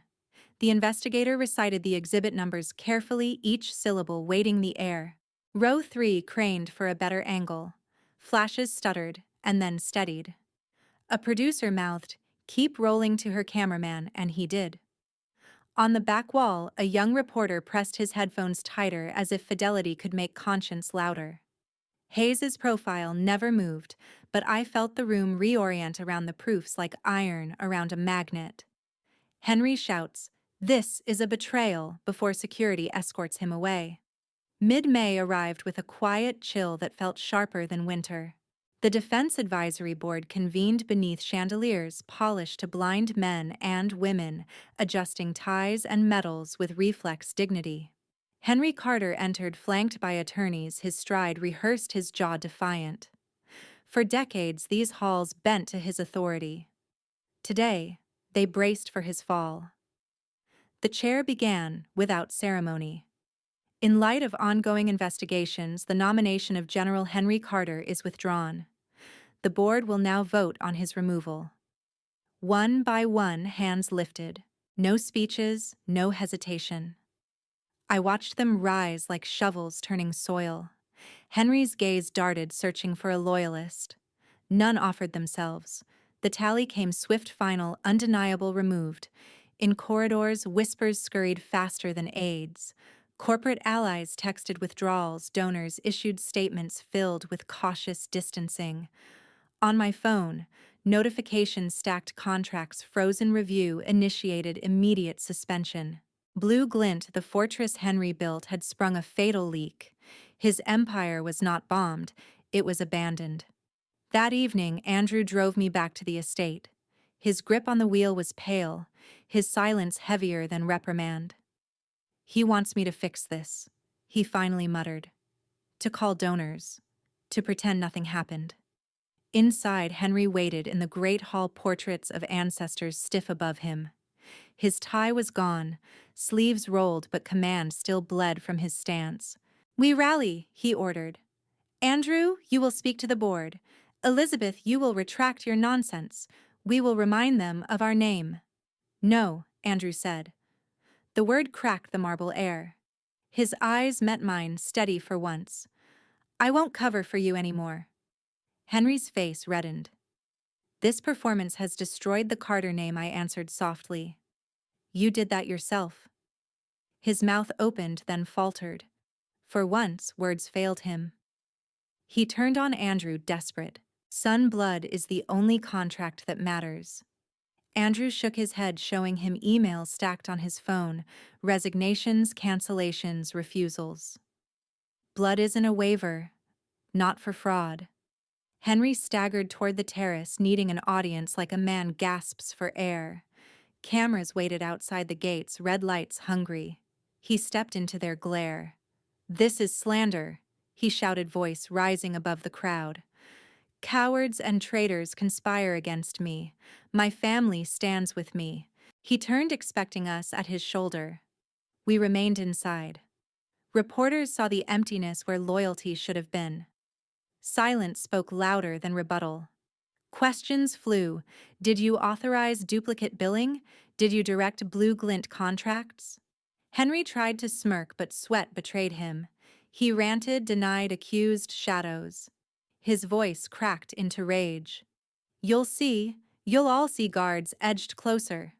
The investigator recited the exhibit numbers carefully, each syllable weighting the air. Row 3 craned for a better angle. Flashes stuttered, and then steadied. A producer mouthed, "Keep rolling," to her cameraman, and he did. On the back wall, a young reporter pressed his headphones tighter as if fidelity could make conscience louder. Hayes's profile never moved, but I felt the room reorient around the proofs like iron around a magnet. Henry shouts, "This is a betrayal," before security escorts him away. Mid-May arrived with a quiet chill that felt sharper than winter. The Defense Advisory Board convened beneath chandeliers polished to blind men and women, adjusting ties and medals with reflex dignity. Henry Carter entered flanked by attorneys, his stride rehearsed, his jaw defiant. For decades, these halls bent to his authority. Today, they braced for his fall. The chair began without ceremony. In light of ongoing investigations, the nomination of General Henry Carter is withdrawn. The board will now vote on his removal. One by one, hands lifted. No speeches, no hesitation. I watched them rise like shovels turning soil. Henry's gaze darted, searching for a loyalist. None offered themselves. The tally came swift, final, undeniable, removed. In corridors, whispers scurried faster than aides. Corporate allies texted withdrawals, donors issued statements filled with cautious distancing. On my phone, notifications stacked contracts, frozen review, initiated immediate suspension. Blue Glint, the fortress Henry built, had sprung a fatal leak. His empire was not bombed, it was abandoned. That evening, Andrew drove me back to the estate. His grip on the wheel was pale, his silence heavier than reprimand. "He wants me to fix this," he finally muttered. "To call donors. To pretend nothing happened." Inside, Henry waited in the great hall, portraits of ancestors stiff above him. His tie was gone, sleeves rolled, but command still bled from his stance. "We rally," he ordered. "Andrew, you will speak to the board. Elizabeth, you will retract your nonsense. We will remind them of our name." "No," Andrew said. The word cracked the marble air. His eyes met mine, steady for once. "I won't cover for you anymore." Henry's face reddened. "This performance has destroyed the Carter name," I answered softly. "You did that yourself." His mouth opened, then faltered. For once, words failed him. He turned on Andrew, desperate. "Son, blood is the only contract that matters." Andrew shook his head, showing him emails stacked on his phone, resignations, cancellations, refusals. "Blood isn't a waiver. Not for fraud." Henry staggered toward the terrace, needing an audience like a man gasps for air. Cameras waited outside the gates, red lights hungry. He stepped into their glare. "This is slander," he shouted, voice rising above the crowd. "Cowards and traitors conspire against me. My family stands with me." He turned, expecting us at his shoulder. We remained inside. Reporters saw the emptiness where loyalty should have been. Silence spoke louder than rebuttal. Questions flew. Did you authorize duplicate billing? Did you direct blue glint contracts? Henry tried to smirk, but sweat betrayed him. He ranted, denied, accused, shadows. His voice cracked into rage. "You'll see. You'll all see." Guards edged closer.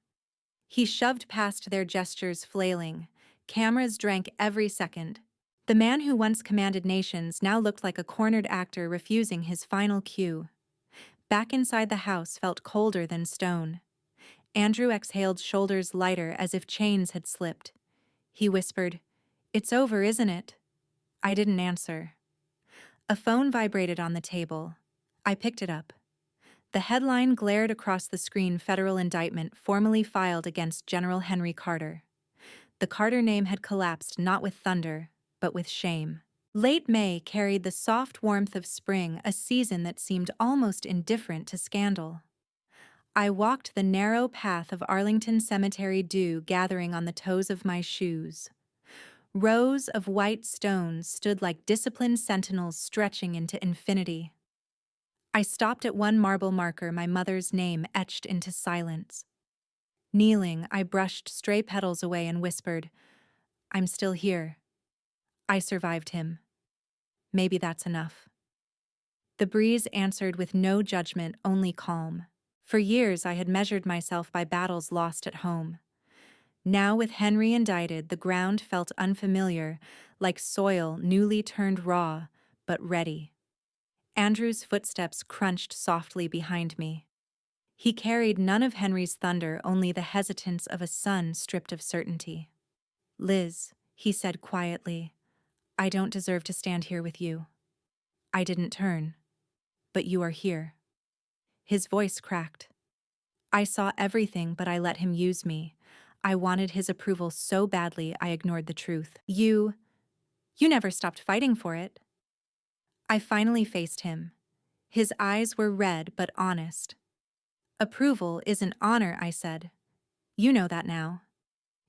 He shoved past their gestures, flailing. Cameras drank every second. The man who once commanded nations now looked like a cornered actor refusing his final cue. Back inside the house felt colder than stone. Andrew exhaled, shoulders lighter as if chains had slipped. He whispered, "It's over, isn't it?" I didn't answer. A phone vibrated on the table. I picked it up. The headline glared across the screen: "Federal indictment formally filed against General Henry Carter." The Carter name had collapsed, not with thunder, but with shame. Late May carried the soft warmth of spring, a season that seemed almost indifferent to scandal. I walked the narrow path of Arlington Cemetery, dew gathering on the toes of my shoes. Rows of white stones stood like disciplined sentinels stretching into infinity. I stopped at one marble marker, my mother's name etched into silence. Kneeling, I brushed stray petals away and whispered, "I'm still here. I survived him. Maybe that's enough." The breeze answered with no judgment, only calm. For years I had measured myself by battles lost at home. Now, with Henry indicted, the ground felt unfamiliar, like soil newly turned raw, but ready. Andrew's footsteps crunched softly behind me. He carried none of Henry's thunder, only the hesitance of a son stripped of certainty. "Liz," he said quietly, "I don't deserve to stand here with you." I didn't turn. "But you are here." His voice cracked. I saw everything, but I let him use me. I wanted his approval so badly I ignored the truth. You never stopped fighting for it." I finally faced him. His eyes were red but honest. "Approval is an honor," I said. "You know that now."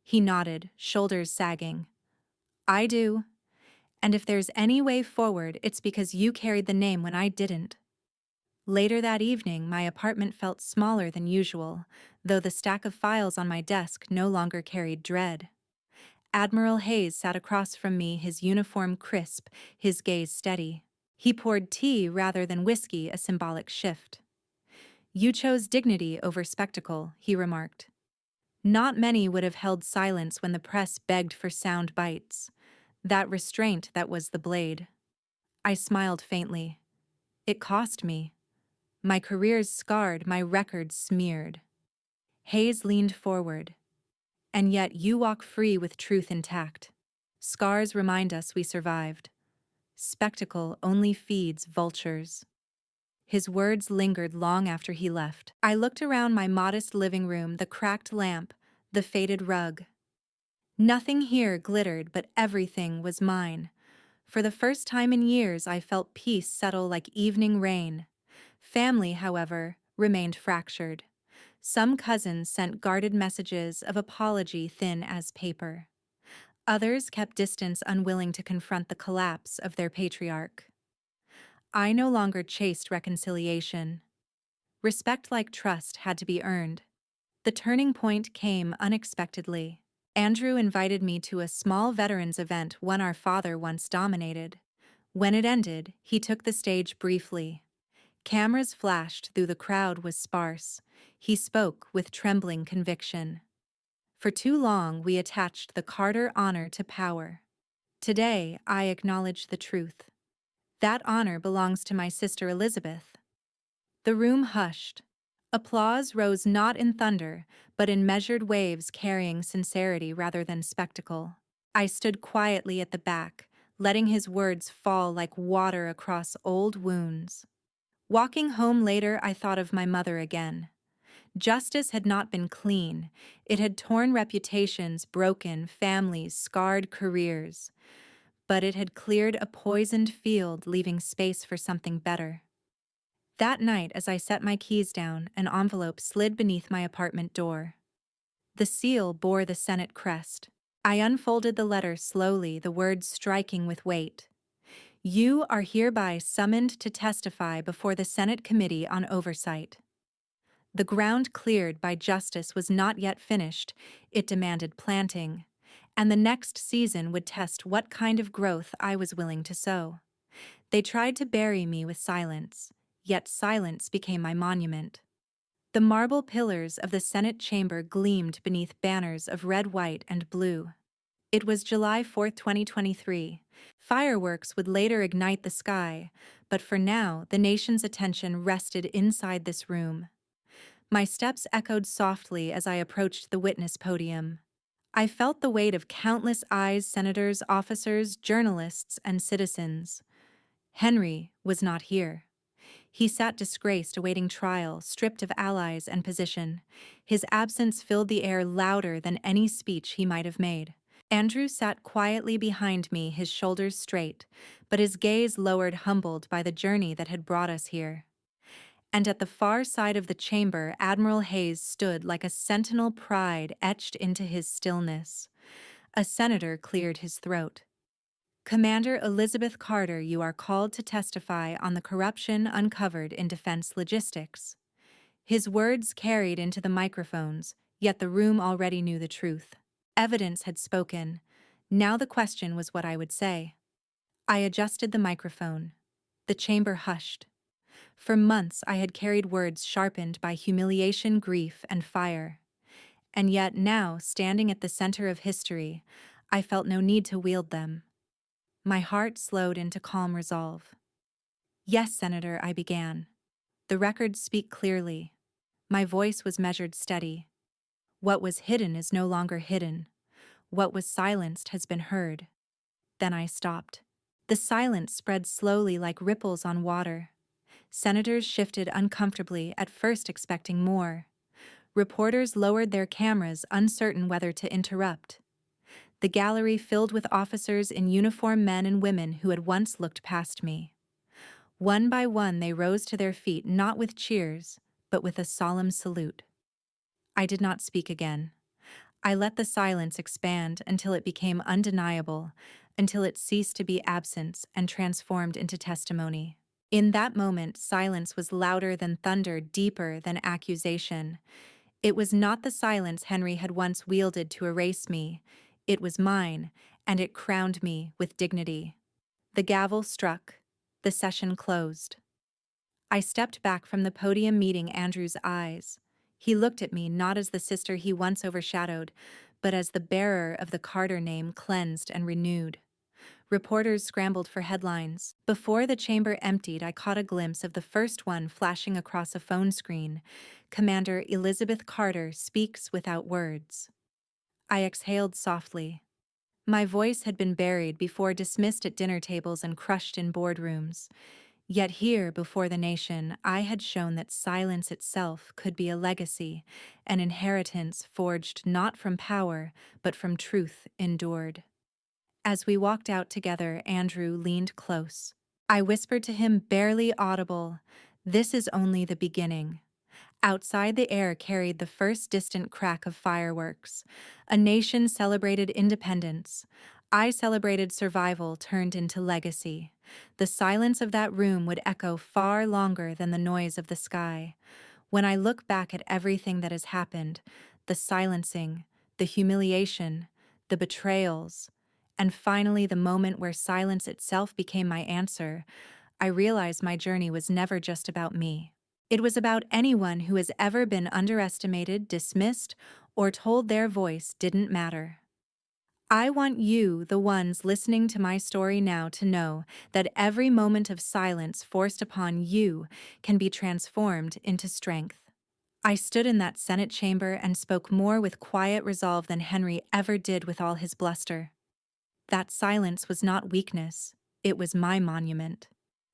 He nodded, shoulders sagging. "I do. And if there's any way forward, it's because you carried the name when I didn't." Later that evening, my apartment felt smaller than usual, though the stack of files on my desk no longer carried dread. Admiral Hayes sat across from me, his uniform crisp, his gaze steady. He poured tea rather than whiskey, a symbolic shift. "You chose dignity over spectacle," he remarked. Not many would have held silence when the press begged for sound bites. That restraint, that was the blade. I smiled faintly. It cost me. My career's scarred, my record's smeared. Hayes leaned forward. "And yet you walk free with truth intact. Scars remind us we survived. Spectacle only feeds vultures." His words lingered long after he left. I looked around my modest living room, the cracked lamp, the faded rug. Nothing here glittered, but everything was mine. For the first time in years, I felt peace settle like evening rain. Family, however, remained fractured. Some cousins sent guarded messages of apology, thin as paper. Others kept distance, unwilling to confront the collapse of their patriarch. I no longer chased reconciliation. Respect, like trust, had to be earned. The turning point came unexpectedly. Andrew invited me to a small veterans event, one our father once dominated. When it ended, he took the stage briefly. Cameras flashed, though the crowd was sparse. He spoke with trembling conviction. "For too long, we attached the Carter honor to power. Today, I acknowledge the truth. That honor belongs to my sister Elizabeth." The room hushed. Applause rose not in thunder, but in measured waves, carrying sincerity rather than spectacle. I stood quietly at the back, letting his words fall like water across old wounds. Walking home later, I thought of my mother again. Justice had not been clean. It had torn reputations, broken families, scarred careers. But it had cleared a poisoned field, leaving space for something better. That night, as I set my keys down, an envelope slid beneath my apartment door. The seal bore the Senate crest. I unfolded the letter slowly, the words striking with weight. You are hereby summoned to testify before the Senate Committee on Oversight. The ground cleared by justice was not yet finished. It demanded planting, and the next season would test what kind of growth I was willing to sow. They tried to bury me with silence, yet silence became my monument. The marble pillars of the Senate chamber gleamed beneath banners of red, white, and blue. It was July 4, 2023. Fireworks would later ignite the sky, but for now, the nation's attention rested inside this room. My steps echoed softly as I approached the witness podium. I felt the weight of countless eyes, senators, officers, journalists, and citizens. Henry was not here. He sat disgraced, awaiting trial, stripped of allies and position. His absence filled the air louder than any speech he might have made. Andrew sat quietly behind me, his shoulders straight, but his gaze lowered, humbled by the journey that had brought us here. And at the far side of the chamber, Admiral Hayes stood like a sentinel, pride etched into his stillness. A senator cleared his throat. Commander Elizabeth Carter, you are called to testify on the corruption uncovered in defense logistics. His words carried into the microphones, yet the room already knew the truth. Evidence had spoken. Now the question was what I would say. I adjusted the microphone. The chamber hushed. For months I had carried words sharpened by humiliation, grief, and fire. And yet now, standing at the center of history, I felt no need to wield them. My heart slowed into calm resolve. Yes, Senator, I began. The records speak clearly. My voice was measured, steady. What was hidden is no longer hidden. What was silenced has been heard. Then I stopped. The silence spread slowly like ripples on water. Senators shifted uncomfortably, at first expecting more. Reporters lowered their cameras, uncertain whether to interrupt. The gallery filled with officers in uniform, men and women who had once looked past me. One by one they rose to their feet, not with cheers, but with a solemn salute. I did not speak again. I let the silence expand until it became undeniable, until it ceased to be absence and transformed into testimony. In that moment, silence was louder than thunder, deeper than accusation. It was not the silence Henry had once wielded to erase me. It was mine, and it crowned me with dignity. The gavel struck. The session closed. I stepped back from the podium, meeting Andrew's eyes. He looked at me not as the sister he once overshadowed, but as the bearer of the Carter name, cleansed and renewed. Reporters scrambled for headlines. Before the chamber emptied, I caught a glimpse of the first one flashing across a phone screen. Commander Elizabeth Carter speaks without words. I exhaled softly. My voice had been buried before, dismissed at dinner tables and crushed in boardrooms. Yet here, before the nation, I had shown that silence itself could be a legacy, an inheritance forged not from power, but from truth endured. As we walked out together, Andrew leaned close. I whispered to him, barely audible, "This is only the beginning." Outside, the air carried the first distant crack of fireworks. A nation celebrated independence. I celebrated survival turned into legacy. The silence of that room would echo far longer than the noise of the sky. When I look back at everything that has happened, the silencing, the humiliation, the betrayals, and finally the moment where silence itself became my answer, I realize my journey was never just about me. It was about anyone who has ever been underestimated, dismissed, or told their voice didn't matter. I want you, the ones listening to my story now, to know that every moment of silence forced upon you can be transformed into strength. I stood in that Senate chamber and spoke more with quiet resolve than Henry ever did with all his bluster. That silence was not weakness, it was my monument.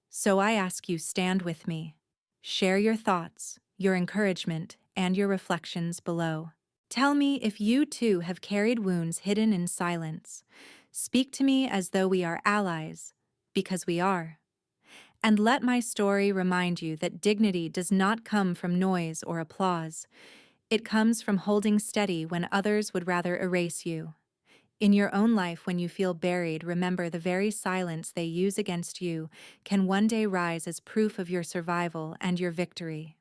So I ask you, stand with me. Share your thoughts, your encouragement, and your reflections below. Tell me if you too have carried wounds hidden in silence. Speak to me as though we are allies, because we are. And let my story remind you that dignity does not come from noise or applause. It comes from holding steady when others would rather erase you. In your own life, when you feel buried, remember the very silence they use against you can one day rise as proof of your survival and your victory.